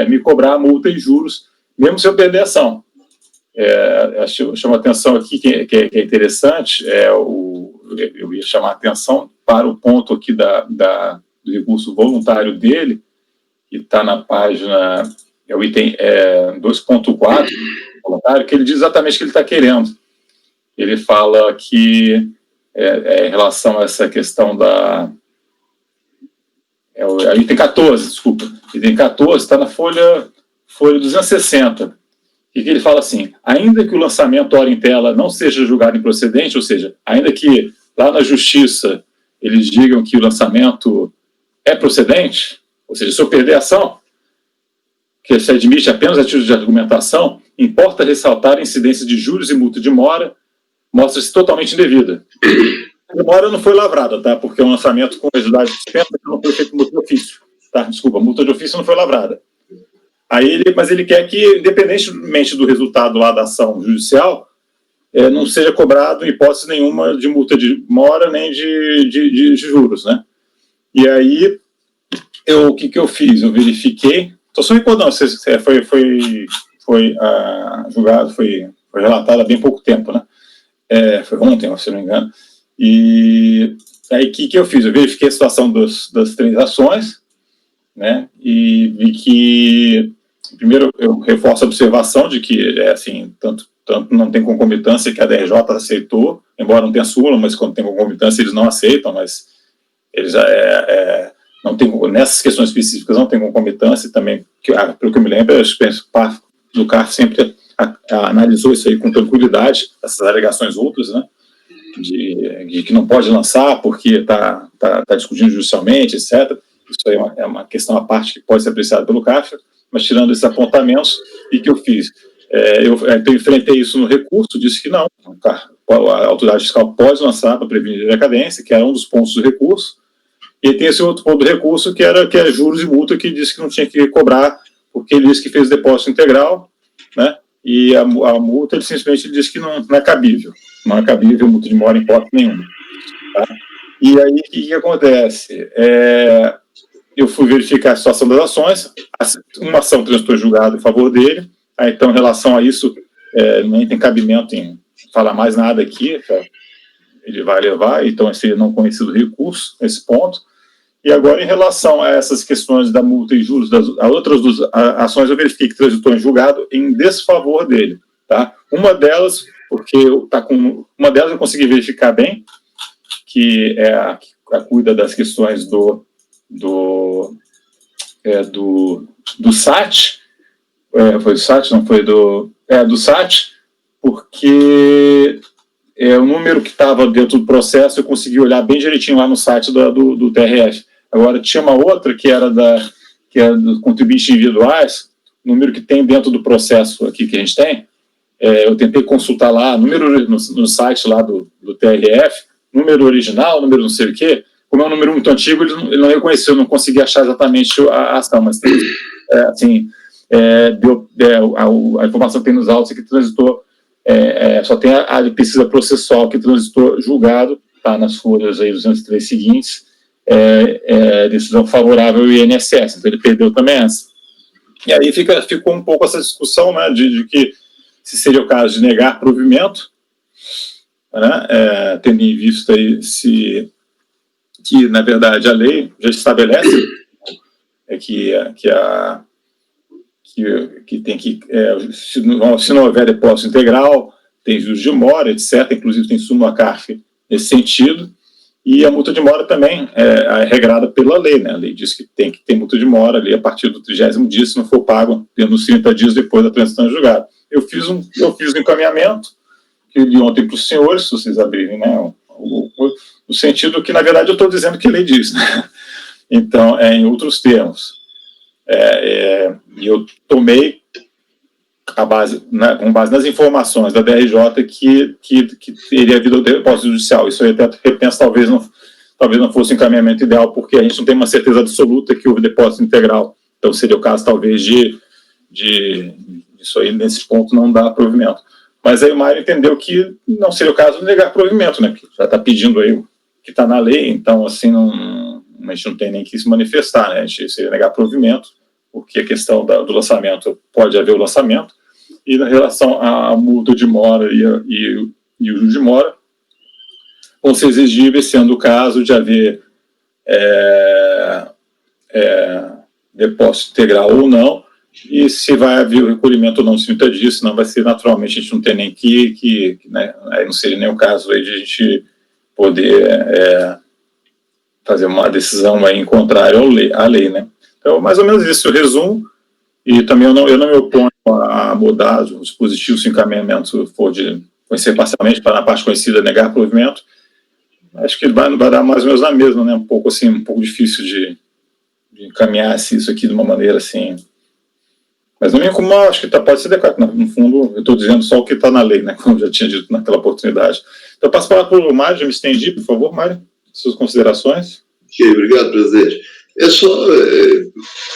Speaker 2: me cobrar multa e juros, mesmo se eu perder a ação. Chamo a atenção aqui, que é interessante, eu ia chamar a atenção para o ponto aqui do recurso voluntário dele, que está na página, o item 2.4, voluntário, que ele diz exatamente o que ele está querendo. Ele fala que, em relação a essa questão item 14, desculpa. Item 14 está na folha 260. E que ele fala assim: ainda que o lançamento hora em tela não seja julgado improcedente, ou seja, ainda que lá na justiça eles digam que o lançamento é procedente, ou seja, se eu perder a ação, que se admite apenas a título de argumentação, importa ressaltar a incidência de juros e multa de mora, mostra-se totalmente indevida. A demora não foi lavrada, tá? Porque é um lançamento com resultado de dispensa que não foi feito multa de ofício. Tá? Desculpa, multa de ofício não foi lavrada. Mas ele quer que, independentemente do resultado lá da ação judicial, não seja cobrado, em hipótese nenhuma, de multa de mora nem de juros, né? E aí, o que eu fiz? Eu verifiquei, estou só recordando, foi julgado, foi relatado há bem pouco tempo, né? Foi ontem, se não me engano. E aí, o que eu fiz? Eu verifiquei a situação das transações, né? E vi que, primeiro, eu reforço a observação de que, assim, tanto não tem concomitância que a DRJ aceitou, embora não tenha súmula, mas quando tem concomitância eles não aceitam, mas eles não tem, nessas questões específicas não tem concomitância, também, pelo que eu me lembro, o CARF sempre analisou isso aí com tranquilidade, essas alegações outras, né, de que não pode lançar porque está discutindo judicialmente, etc. Isso aí é uma questão à parte que pode ser apreciada pelo CARF, mas tirando esses apontamentos, e que eu fiz? Eu enfrentei isso no recurso, disse que não, a autoridade fiscal pode lançar para prevenir a decadência, que era um dos pontos do recurso, e tem esse outro ponto do recurso, que é juros e multa, que disse que não tinha que cobrar, porque ele disse que fez depósito integral, né, e a multa, ele simplesmente disse que não é cabível, multa de mora em hipótese nenhuma. Tá? E aí, o que acontece? Eu fui verificar a situação das ações, uma ação transitou julgada em favor dele, então, em relação a isso, nem tem cabimento em falar mais nada aqui, ele vai levar, então esse não conhecido recurso, nesse ponto, E agora, em relação a essas questões da multa e juros, a outras ações, eu verifiquei que transitou em julgado em desfavor dele. Tá? Uma delas, porque uma delas eu consegui verificar bem, que é a cuida das questões do SAT, foi do SAT, não foi do SAT, porque o número que estava dentro do processo eu consegui olhar bem direitinho lá no site do TRF. Agora, tinha uma outra que era dos contribuintes individuais, número que tem dentro do processo aqui que a gente tem, eu tentei consultar lá, número no site lá do TRF, número original, número não sei o quê, como é um número muito antigo, ele não reconheceu, não consegui achar exatamente a ação, mas tem, a informação que tem nos autos é que transitou, só tem a pesquisa processual que transitou julgado, tá nas folhas aí 203 seguintes, decisão favorável ao INSS, então ele perdeu também essa. E aí ficou um pouco essa discussão, né, de que se seria o caso de negar provimento, né, tendo em vista aí que, na verdade, a lei já estabelece que tem que, se não houver depósito integral, tem juros de mora, etc., inclusive tem súmula CARF nesse sentido, e a multa de mora também é regrada pela lei, né? A lei diz que tem que ter multa de mora ali a partir do 30º dia, se não for pago dentro dos 30 dias depois da transição em julgado. Eu fiz um encaminhamento que eu li ontem para os senhores, se vocês abrirem, né, no sentido que, na verdade, eu estou dizendo que a lei diz, né? Então, em outros termos. E eu tomei com base nas informações da DRJ que teria havido o depósito judicial. Isso aí até repenso, talvez não fosse o encaminhamento ideal, porque a gente não tem uma certeza absoluta que houve depósito integral. Então seria o caso, talvez, de isso aí, nesse ponto, não dar provimento. Mas aí o Mário entendeu que não seria o caso de negar provimento, né? Que já está pedindo aí o que está na lei, então, assim, a gente não tem nem que se manifestar, né? A gente seria negar provimento, porque a questão do lançamento, pode haver o lançamento, e na relação à multa de mora e o juros de mora, vão ser exigíveis, sendo o caso de haver depósito integral ou não, e se vai haver o recolhimento ou não nos 30 dias, senão vai ser naturalmente, a gente não tem nem né, aí não seria nem o caso aí de a gente poder fazer uma decisão aí em contrário à lei, né? Então, mais ou menos isso, eu resumo, e também eu não me oponho a mudar o dispositivo se o encaminhamento for ser parcialmente para, na parte conhecida, negar provimento. Acho que vai dar mais ou menos na mesma, né? Um pouco difícil de encaminhar isso aqui de uma maneira assim. Mas não é como acho que pode ser adequado. No fundo, eu estou dizendo só o que está na lei, né? Como eu já tinha dito naquela oportunidade. Então, eu passo a palavra para o Mário, já me estendi, por favor, Mário, suas considerações.
Speaker 4: Ok, obrigado, presidente.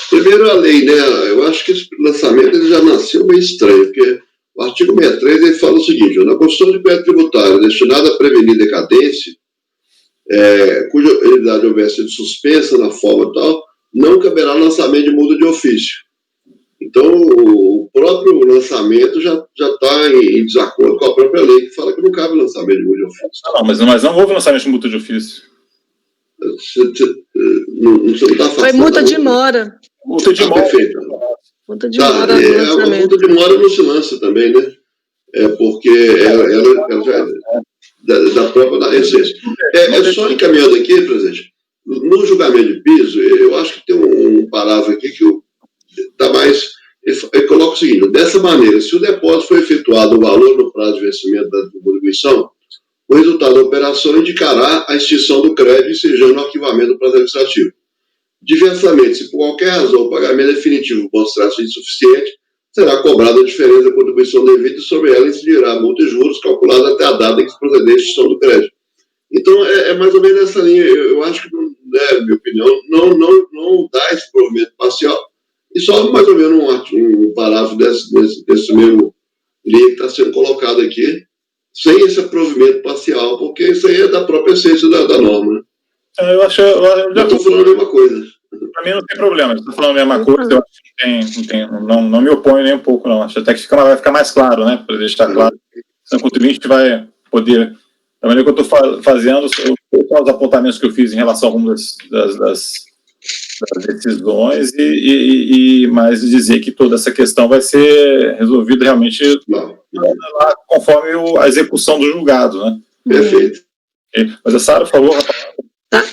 Speaker 4: Primeiro a lei, né? Eu acho que esse lançamento ele já nasceu meio estranho, porque o artigo 63 ele fala o seguinte: na construção de crédito tributário destinada a prevenir decadência, cuja utilidade houver sido suspensa na forma tal, não caberá lançamento de multa de ofício. Então, o próprio lançamento já está em desacordo com a própria lei, que fala que não cabe lançamento de multa de ofício.
Speaker 2: Não, mas não houve lançamento de multa de ofício.
Speaker 4: Você não está
Speaker 8: foi multa de mora.
Speaker 2: Multa de mora.
Speaker 4: Perfeito.
Speaker 8: Multa de mora no
Speaker 4: a
Speaker 8: lançamento.
Speaker 4: multa de mora não se lança também, né? Porque ela já é da própria essência. Só encaminhando aqui, presidente, no julgamento de piso, eu acho que tem um parágrafo aqui que está mais... Ele coloca o seguinte: dessa maneira, se o depósito foi efetuado o valor no prazo de vencimento da contribuição, o resultado da operação indicará a extinção do crédito, ensejando o arquivamento do prazo administrativo. Diversamente, se por qualquer razão o pagamento definitivo mostrar-se insuficiente, será cobrada a diferença da contribuição devida e sobre ela incidirá a multa e juros calculada até a data em que se proceder a extinção do crédito. Então, é mais ou menos nessa linha. Eu acho que, na minha opinião, não dá esse provimento parcial, e só mais ou menos um parágrafo desse mesmo linha que está sendo colocado aqui, sem esse provimento parcial, porque isso aí é da própria essência da norma. Né?
Speaker 2: Eu já
Speaker 4: estou falando a mesma coisa.
Speaker 2: Para mim não tem problema, estou falando a mesma coisa, eu acho que não me oponho nem um pouco, não. Acho até que vai ficar mais claro, né? Para deixar claro. Então, o contribuinte vai poder, da maneira que eu estou fazendo, os apontamentos que eu fiz em relação a algumas das decisões mas dizer que toda essa questão vai ser resolvida realmente conforme a execução do julgado, né?
Speaker 4: Perfeito.
Speaker 2: Mas a Sara falou, rapaz.
Speaker 8: Tá.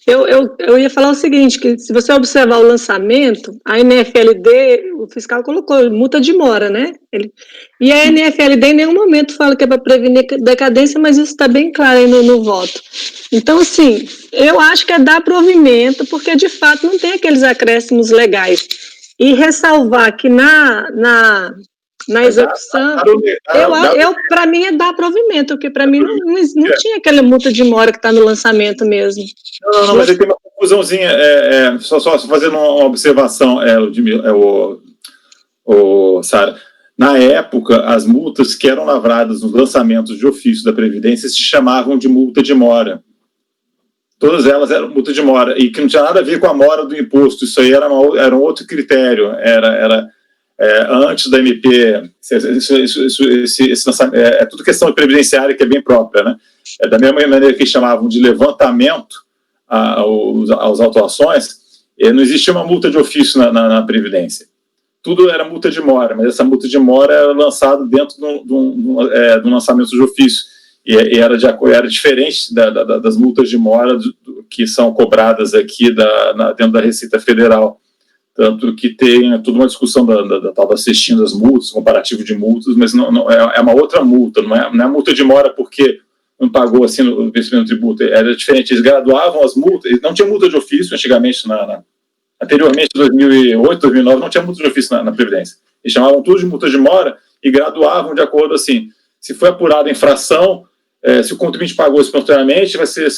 Speaker 8: Eu ia falar o seguinte, que se você observar o lançamento, a NFLD, o fiscal colocou multa de mora, né? E a NFLD em nenhum momento fala que é para prevenir decadência, mas isso está bem claro aí no voto. Então, assim, eu acho que é dar provimento, porque de fato não tem aqueles acréscimos legais. E ressalvar que na execução, para mim é dar provimento, porque para mim não tinha aquela multa de mora que está no lançamento mesmo.
Speaker 2: Não, mas tem uma confusãozinha, só fazendo uma observação, Sara. Na época, as multas que eram lavradas nos lançamentos de ofício da Previdência se chamavam de multa de mora. Todas elas eram multa de mora, e que não tinha nada a ver com a mora do imposto, isso aí era um outro critério, era antes da MP, é tudo questão previdenciária que é bem própria, né? Da mesma maneira que chamavam de levantamento às autuações, não existia uma multa de ofício na Previdência. Tudo era multa de mora, mas essa multa de mora era lançada dentro de um lançamento de ofício, e era diferente das multas de mora que são cobradas aqui dentro da Receita Federal. Tanto que tem toda uma discussão da tal da cestinha das multas, comparativo de multas, mas não é uma outra multa, não é multa de mora porque não pagou assim no vencimento do tributo, era diferente, eles graduavam as multas, não tinha multa de ofício antigamente, anteriormente, em 2008, 2009, não tinha multa de ofício na Previdência, eles chamavam tudo de multa de mora e graduavam de acordo assim, se foi apurada a infração, se o contribuinte pagou espontaneamente, vai ser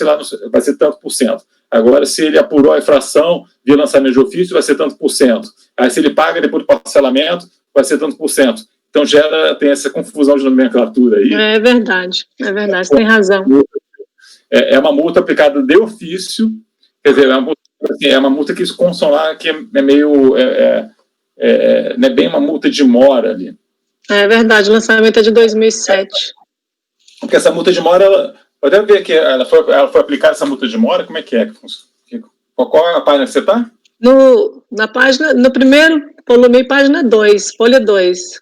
Speaker 2: tanto por cento. Agora, se ele apurou a infração via lançamento de ofício, vai ser tanto por cento. Aí, se ele paga depois do parcelamento, vai ser tanto por cento. Então, tem essa confusão de nomenclatura aí.
Speaker 8: É verdade, tem razão.
Speaker 2: É uma multa aplicada de ofício, quer dizer, é uma multa que eles constam lá, que é meio... não é bem uma multa de mora ali. É
Speaker 8: verdade, o lançamento é de 2007.
Speaker 2: Porque essa multa de mora... Pode ver que ela foi aplicada essa multa de mora, como é que é? Qual é a página que você está?
Speaker 8: Na página, no primeiro volume, página 2, folha 2.
Speaker 2: Deixa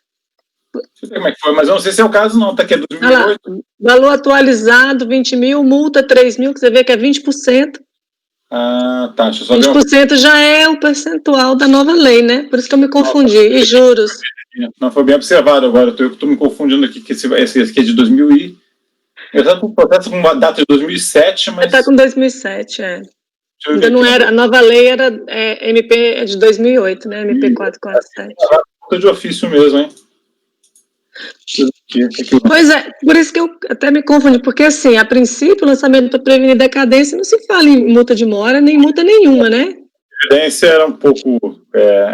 Speaker 2: eu ver como é que foi, mas eu não sei se é o caso não, tá aqui, é 2008.
Speaker 8: Valor atualizado, 20 mil, multa 3 mil, que você vê que é 20%.
Speaker 2: Ah, tá, deixa eu só
Speaker 8: 20% ver já é o percentual da nova lei, né? Por isso que eu me confundi, e juros.
Speaker 2: Não, foi bem observado agora, eu estou me confundindo aqui, que esse aqui é de 2000 e... Eu estava com o processo com uma data de 2007, mas...
Speaker 8: Está com 2007, Ainda não era, a nova lei era MP de 2008, né? MP 447.
Speaker 2: É de ofício mesmo, hein?
Speaker 8: Pois é, por isso que eu até me confundi, porque assim, a princípio, o lançamento para prevenir decadência não se fala em multa de mora, nem multa nenhuma, né?
Speaker 2: Previdência era um pouco...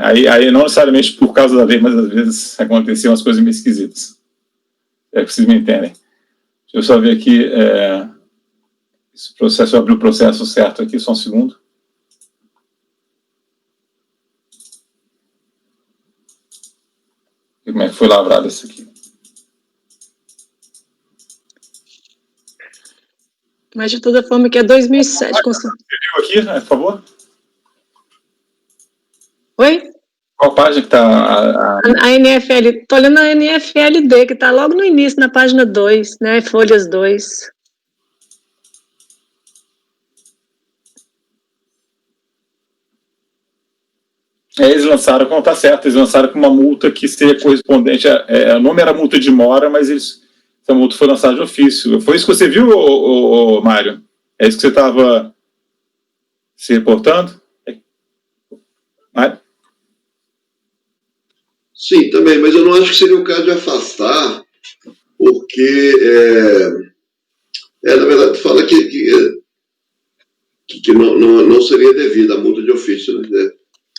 Speaker 2: aí não necessariamente por causa da lei, mas às vezes aconteciam umas coisas meio esquisitas. É que vocês me entendem. Deixa eu só ver aqui, esse processo, eu abri o processo certo aqui, só um segundo. E como é que foi lavrado isso aqui?
Speaker 8: Mas de toda forma que é 2007.
Speaker 2: Você viu aqui, por favor?
Speaker 8: Oi?
Speaker 2: Qual página que está?
Speaker 8: A NFL, estou olhando a NFLD, que está logo no início, na página 2, né? Folhas 2.
Speaker 2: Eles lançaram, como está certo, eles lançaram com uma multa que seria correspondente, o nome era multa de mora, mas essa multa foi lançada de ofício. Foi isso que você viu, Mário? É isso que você estava se reportando? Mário?
Speaker 4: Sim, também, mas eu não acho que seria o caso de afastar, porque, na verdade, fala que não seria devida a multa de ofício, né?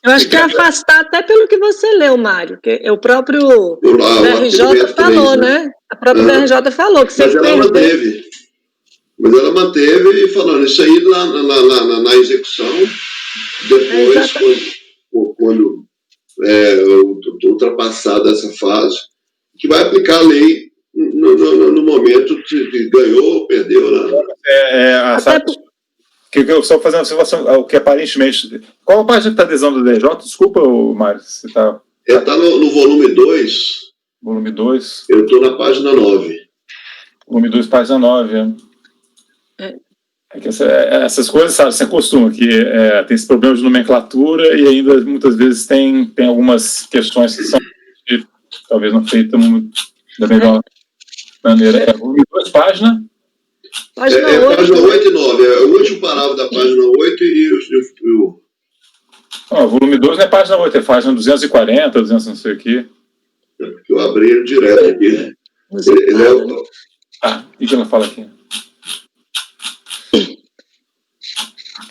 Speaker 8: Eu acho que é afastar até pelo que você leu, Mário, que o próprio DRJ falou, né? A própria DRJ falou que você
Speaker 4: Mas ela manteve falando isso aí na execução, depois, quando ultrapassada essa fase, que vai aplicar a lei no momento de ganhou ou perdeu. Né?
Speaker 2: Eu só fazendo uma observação, o que aparentemente... Qual a página que está adesão do DJ? Desculpa, Mário, você está...
Speaker 4: Está no volume 2.
Speaker 2: Volume 2.
Speaker 4: Eu estou na página 9.
Speaker 2: Volume 2, página 9. É que essas coisas, sabe, se acostuma, que tem esse problema de nomenclatura e ainda muitas vezes tem algumas questões que são talvez não feitas da melhor maneira. Volume 2, página...
Speaker 8: Página 8.
Speaker 4: Página 8 e 9. É o último parágrafo da página 8 e o...
Speaker 2: Não, volume 2 não é página 8, é página 240, 200 não sei o quê.
Speaker 4: Eu abri ele direto aqui. Ele é o...
Speaker 2: E o que ela fala aqui?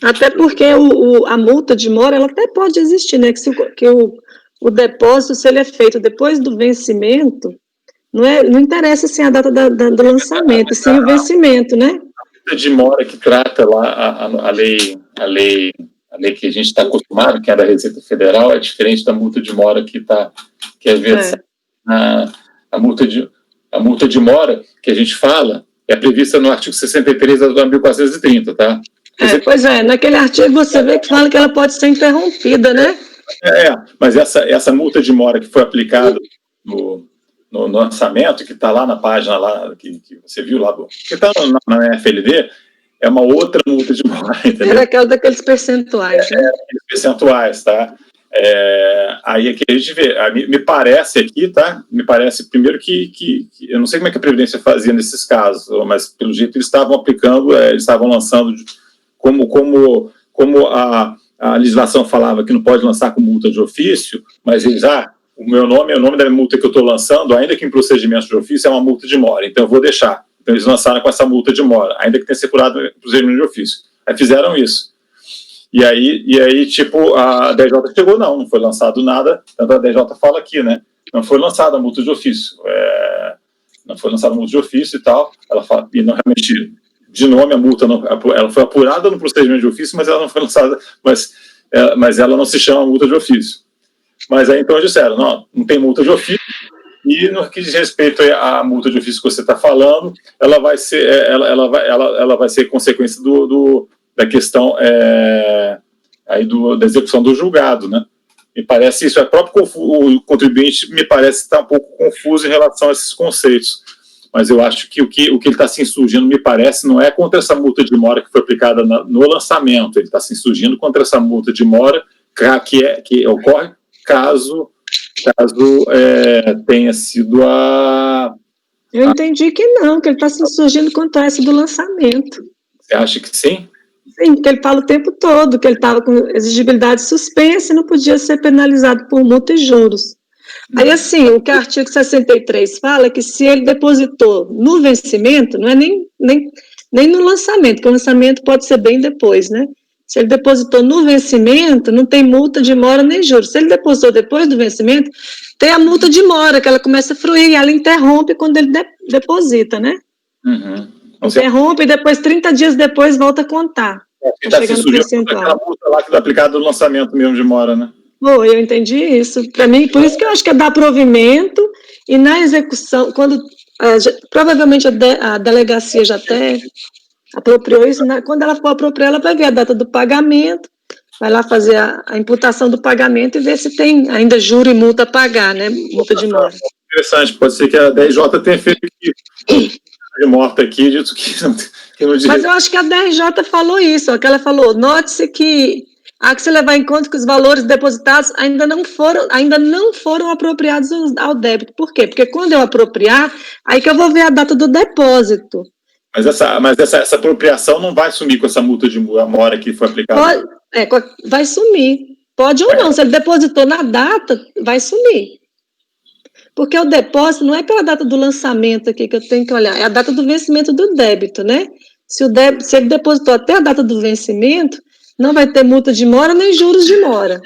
Speaker 8: Até porque a multa de mora, ela até pode existir, né? Que o depósito, se ele é feito depois do vencimento, não interessa assim, a data do lançamento, sim o vencimento, né?
Speaker 2: A multa de mora que trata lá a lei que a gente está acostumado, que é da Receita Federal, é diferente da multa de mora que é versada. A multa de mora que a gente fala é prevista no artigo 63 da 1430, tá?
Speaker 8: Pois é, naquele artigo você vê que fala que ela pode ser interrompida, né?
Speaker 2: Mas essa multa de mora que foi aplicada no lançamento, que está lá na página lá, que você viu lá, que está na FLD, é uma outra multa de mora, entendeu?
Speaker 8: Era aquela daqueles percentuais, né?
Speaker 2: Aqueles percentuais, tá? Aí aqui a gente vê, me parece aqui, tá? Me parece primeiro que eu não sei como é que a Previdência fazia nesses casos, mas pelo jeito eles estavam aplicando, eles estavam lançando como a legislação falava que não pode lançar com multa de ofício, mas eles, o nome da multa que eu estou lançando, ainda que em procedimento de ofício, é uma multa de mora, então eu vou deixar. Então eles lançaram com essa multa de mora, ainda que tenha sido apurado em procedimento de ofício. Aí fizeram isso. E aí, tipo, a DJ chegou, não foi lançado nada, tanto a DJ fala aqui, né? Não foi lançada a multa de ofício. Não foi lançada a multa de ofício e tal. Ela fala, e não realmente, de nome, a multa ela foi apurada no procedimento de ofício, mas ela não foi lançada, mas ela não se chama multa de ofício. Mas aí então eles disseram, não tem multa de ofício, e no que diz respeito à multa de ofício que você está falando, ela vai ser consequência da questão aí da execução do julgado, né? Me parece isso, o contribuinte me parece estar um pouco confuso em relação a esses conceitos, mas eu acho que o que ele está se insurgindo, me parece, não é contra essa multa de mora que foi aplicada no lançamento, ele está se insurgindo contra essa multa de mora que ocorre caso tenha sido
Speaker 8: Eu entendi que não, que ele está se insurgindo contra essa do lançamento.
Speaker 2: Você acha que sim?
Speaker 8: Sim, porque ele fala o tempo todo que ele estava com exigibilidade suspensa e não podia ser penalizado por multa e juros. Aí, assim, o que o artigo 63 fala é que se ele depositou no vencimento, não é nem no lançamento, porque o lançamento pode ser bem depois, né? Se ele depositou no vencimento, não tem multa de mora nem juros. Se ele depositou depois do vencimento, tem a multa de mora, que ela começa a fruir e ela interrompe quando ele deposita, né?
Speaker 2: Uhum.
Speaker 8: Interrompe e depois, 30 dias depois, volta a contar.
Speaker 2: Está se surgindo aquela multa lá que está aplicada no lançamento mesmo de mora, né?
Speaker 8: Bom, eu entendi isso. Para mim, por isso que eu acho que é dar provimento e na execução, quando provavelmente a delegacia já até apropriou isso, quando ela for apropriar, ela vai ver a data do pagamento, vai lá fazer a imputação do pagamento e ver se tem ainda juro e multa a pagar, né? Multa de mora.
Speaker 2: Interessante, pode ser que a DJ tenha feito de morta aqui, dito que não diz.
Speaker 8: Mas eu acho que a DJ falou isso, que ela falou, note-se que há que se levar em conta que os valores depositados ainda não foram apropriados ao débito. Por quê? Porque quando eu apropriar, aí que eu vou ver a data do depósito.
Speaker 2: Mas essa apropriação não vai sumir com essa multa de mora que foi aplicada?
Speaker 8: Vai sumir. Pode ou não. Se ele depositou na data, vai sumir. Porque o depósito não é pela data do lançamento aqui que eu tenho que olhar, é a data do vencimento do débito, né? Se ele depositou até a data do vencimento, não vai ter multa de mora nem juros de mora.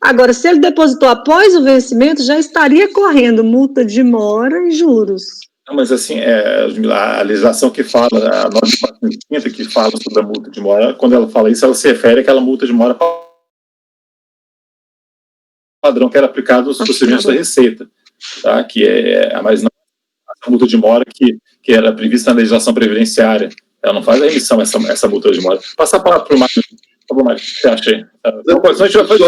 Speaker 8: Agora, se ele depositou após o vencimento, já estaria correndo multa de mora e juros.
Speaker 2: Não, mas assim, a legislação que fala, a norma 430 que fala sobre a multa de mora, quando ela fala isso, ela se refere àquela multa de mora padrão que era aplicado nos procedimentos da Receita, tá? Que mas não a multa de mora que era prevista na legislação previdenciária. Ela não faz a emissão, essa multa de mora. Passar a palavra para o Mário. Por favor, Mário, o que você acha aí? Então, se a gente vai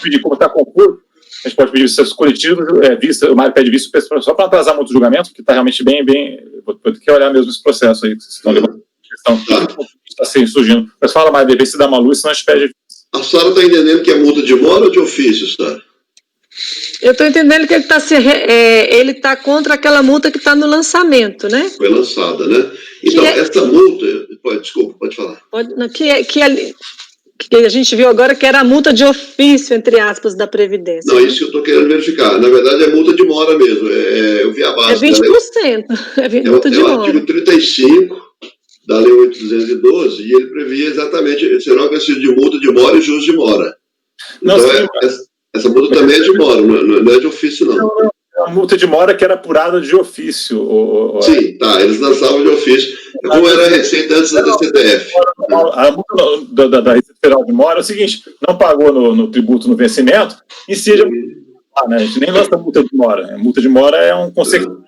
Speaker 2: pedir como está confuso, a gente pode pedir vistas coletivas, o Mário pede vista só para atrasar muito o julgamento, porque está realmente bem, vou ter que olhar mesmo esse processo aí, que vocês estão levando a questão que está surgindo. Mas fala, Mário, vê se dá uma luz, senão a gente pede.
Speaker 4: A senhora está entendendo que é multa de mora ou de ofício, senhora?
Speaker 8: Eu estou entendendo que ele está contra aquela multa que está no lançamento, né?
Speaker 4: Foi lançada, né? Então, essa multa... Desculpa, pode falar.
Speaker 8: Que a gente viu agora que era a multa de ofício, entre aspas, da Previdência.
Speaker 4: Não, isso que eu estou querendo verificar. Na verdade, é multa de mora mesmo. Eu vi a base.
Speaker 8: É 20%. É multa de mora.
Speaker 4: É o artigo 35 da Lei 8.212, e ele previa exatamente, será que é de multa de mora e juros de mora. Então, essa multa também é de mora, não é de ofício, não.
Speaker 2: A multa de mora que era apurada de ofício.
Speaker 4: Sim, tá, eles lançavam de ofício. Como era a receita antes da CTF.
Speaker 2: A multa da Receita Federal de mora é o seguinte: não pagou no tributo no vencimento, incide né? A gente nem lança multa de mora. A multa de mora é um conceito.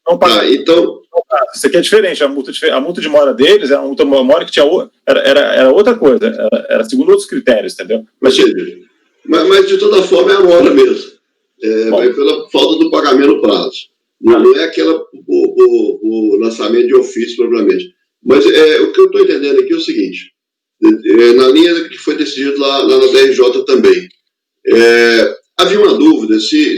Speaker 2: Não pagar.
Speaker 4: Então,
Speaker 2: isso aqui é diferente. A multa de mora deles era uma multa de mora que tinha era outra coisa. Era segundo outros critérios, entendeu?
Speaker 4: Mas de toda forma é a mora mesmo. Vai pela falta do pagamento no prazo. Não é o lançamento de ofício, propriamente. Mas o que eu estou entendendo aqui é o seguinte: na linha que foi decidido lá na DRJ também, havia uma dúvida se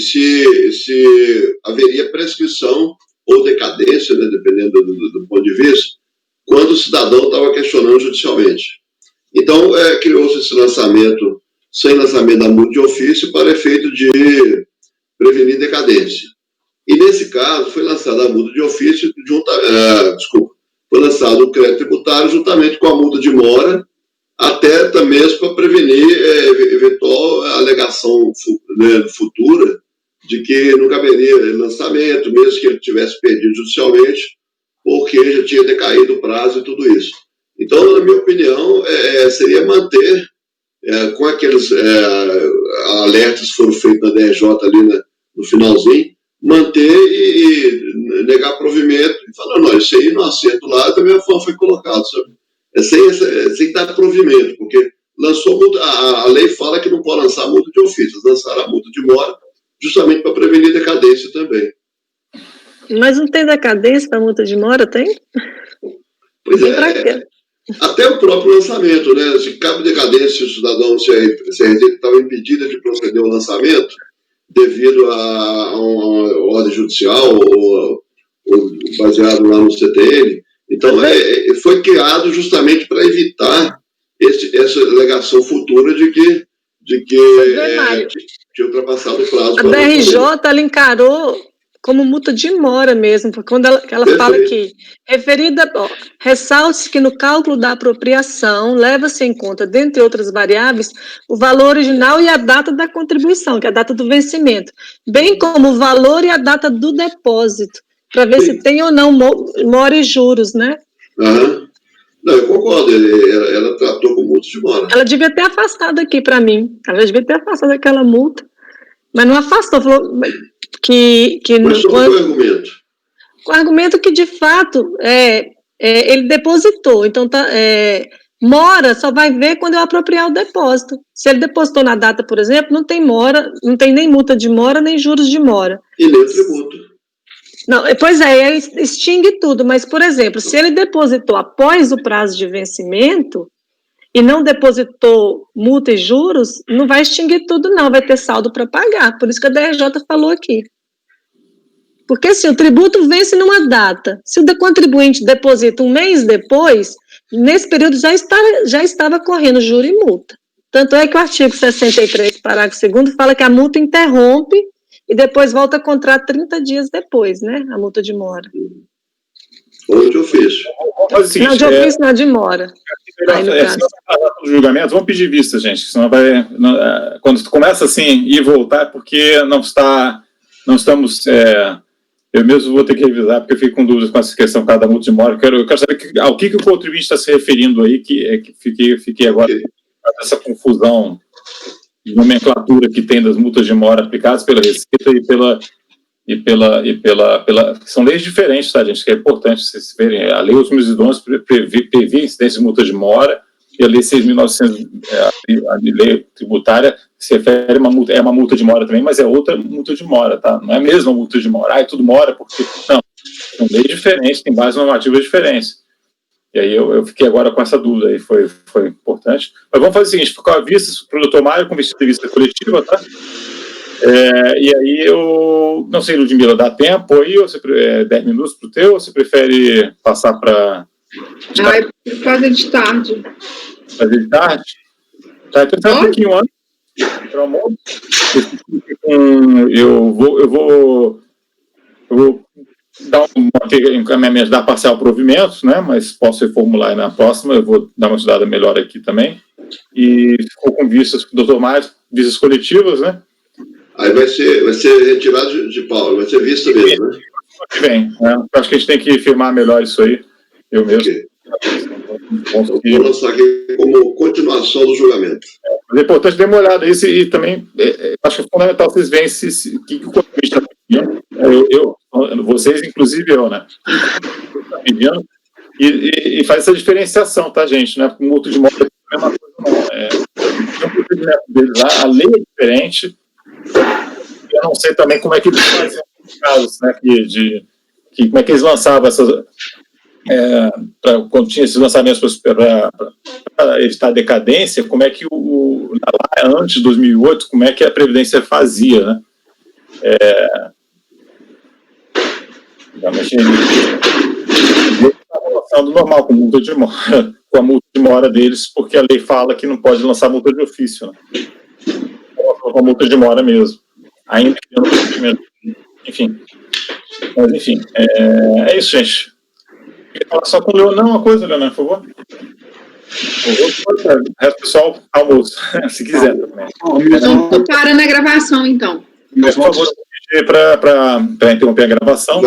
Speaker 4: haveria prescrição ou decadência, né, dependendo do ponto de vista, quando o cidadão estava questionando judicialmente. Então, criou-se esse lançamento, sem lançamento da multa de ofício, para efeito de prevenir decadência. E, nesse caso, foi lançada a multa de ofício, foi lançado o crédito tributário juntamente com a multa de mora, até mesmo para prevenir eventual alegação futura de que não caberia lançamento, mesmo que ele tivesse perdido judicialmente, porque já tinha decaído o prazo e tudo isso. Então, na minha opinião, seria manter, com aqueles alertas que foram feitos na DRJ ali no finalzinho, manter e negar provimento e falar, não, isso aí no assento lá da mesma forma foi colocado, sabe? Sem dar provimento, porque lançou multa, a lei fala que não pode lançar multa de ofício, lançaram a multa de mora justamente para prevenir decadência também.
Speaker 8: Mas não tem decadência para multa de mora, tem?
Speaker 4: Pois até o próprio lançamento, né? Se cabe decadência, o cidadão, se a receita estava impedida de proceder ao lançamento devido a uma ordem judicial ou baseado lá no CTN. Então, foi criado justamente para evitar essa alegação futura de que tinha ultrapassado o prazo.
Speaker 8: A DRJ, ela encarou como multa de mora mesmo, porque quando ela fala que ressalte-se que no cálculo da apropriação leva-se em conta, dentre outras variáveis, o valor original e a data da contribuição, que é a data do vencimento, bem como o valor e a data do depósito, para ver se tem ou não mora e juros, né?
Speaker 4: Uhum. Não, eu concordo, ela tratou com multa de mora.
Speaker 8: Ela devia ter afastado aqui para mim, ela devia ter afastado aquela multa, mas não afastou, falou
Speaker 4: mas qual o argumento?
Speaker 8: O argumento que, de fato, ele depositou, então mora só vai ver quando eu apropriar o depósito. Se ele depositou na data, por exemplo, não tem mora, não tem nem multa de mora, nem juros de mora.
Speaker 4: E nem tributo.
Speaker 8: Não, pois extingue tudo, mas, por exemplo, se ele depositou após o prazo de vencimento e não depositou multa e juros, não vai extinguir tudo, não, vai ter saldo para pagar. Por isso que a DRJ falou aqui. Porque, assim, o tributo vence numa data. Se o contribuinte deposita um mês depois, nesse período já estava correndo juro e multa. Tanto é que o artigo 63, parágrafo 2º, fala que a multa interrompe e depois volta a contar 30 dias depois, né? A multa de mora.
Speaker 4: Ou de ofício.
Speaker 8: Não, de ofício não, de mora.
Speaker 2: Os julgamentos, vamos pedir vista, gente, senão quando começa assim, ir e voltar, porque não estamos... eu mesmo vou ter que revisar, porque eu fico com dúvidas com essa questão da multa de mora. Eu quero saber ao que o contribuinte está se referindo aí, que fiquei agora essa confusão de nomenclatura que tem das multas de mora aplicadas pela Receita e são leis diferentes, tá, gente? Que é importante vocês verem. A Lei 8.011 prevê incidência de multa de mora, e a Lei 6.900, a lei tributária, se refere a uma multa de mora também, mas é outra multa de mora, tá? Não é a mesma multa de mora. É tudo mora, porque... Não, são leis diferentes, tem bases normativas diferentes. E aí eu fiquei agora com essa dúvida aí, foi importante. Mas vamos fazer o seguinte, ficou a vista para o doutor Mário, com vista coletiva, tá? E aí eu não sei, Ludmila, dá tempo aí, ou você, 10 minutos para o teu, ou você prefere passar para...
Speaker 3: Fazer de tarde.
Speaker 2: Fazer de tarde? Tá, então tá um pouquinho antes, para o almoço. Eu vou dar um encaminhamento da parcial provimento, né, mas posso reformular aí na próxima, eu vou dar uma estudada melhor aqui também. E ficou com vistas, doutor Mário, vistas coletivas, né?
Speaker 4: Aí vai ser retirado de Paulo, vai ser vista mesmo, né?
Speaker 2: Bem, acho que a gente tem que firmar melhor isso aí, eu mesmo.
Speaker 4: Okay. Vou lançar aqui como continuação do julgamento.
Speaker 2: Mas é importante dar uma olhada nisso e também acho que é fundamental vocês verem o que o Conselho está pedindo. Vocês, inclusive eu, né? Está pedindo e faz essa diferenciação, tá, gente? Né? Multa de morte é a mesma coisa, não. O procedimento deles lá, a lei é diferente. Eu não sei também como é que eles faziam nos casos, né? Como é que eles lançavam essas. Quando tinha esses lançamentos para evitar a decadência, como é que lá antes de 2008, como é que a Previdência fazia, né? Está do normal com multa de mora, com a multa de mora deles, porque a lei fala que não pode lançar multa de ofício, né? Com a multa de mora mesmo, ainda que no procedimento, enfim. Mas enfim, é isso, gente. Só com o Leonardo, uma coisa, Leonardo, por favor. O resto pessoal, almoço, se quiser também.
Speaker 3: Então, para na gravação, então.
Speaker 2: Por favor, para interromper a gravação.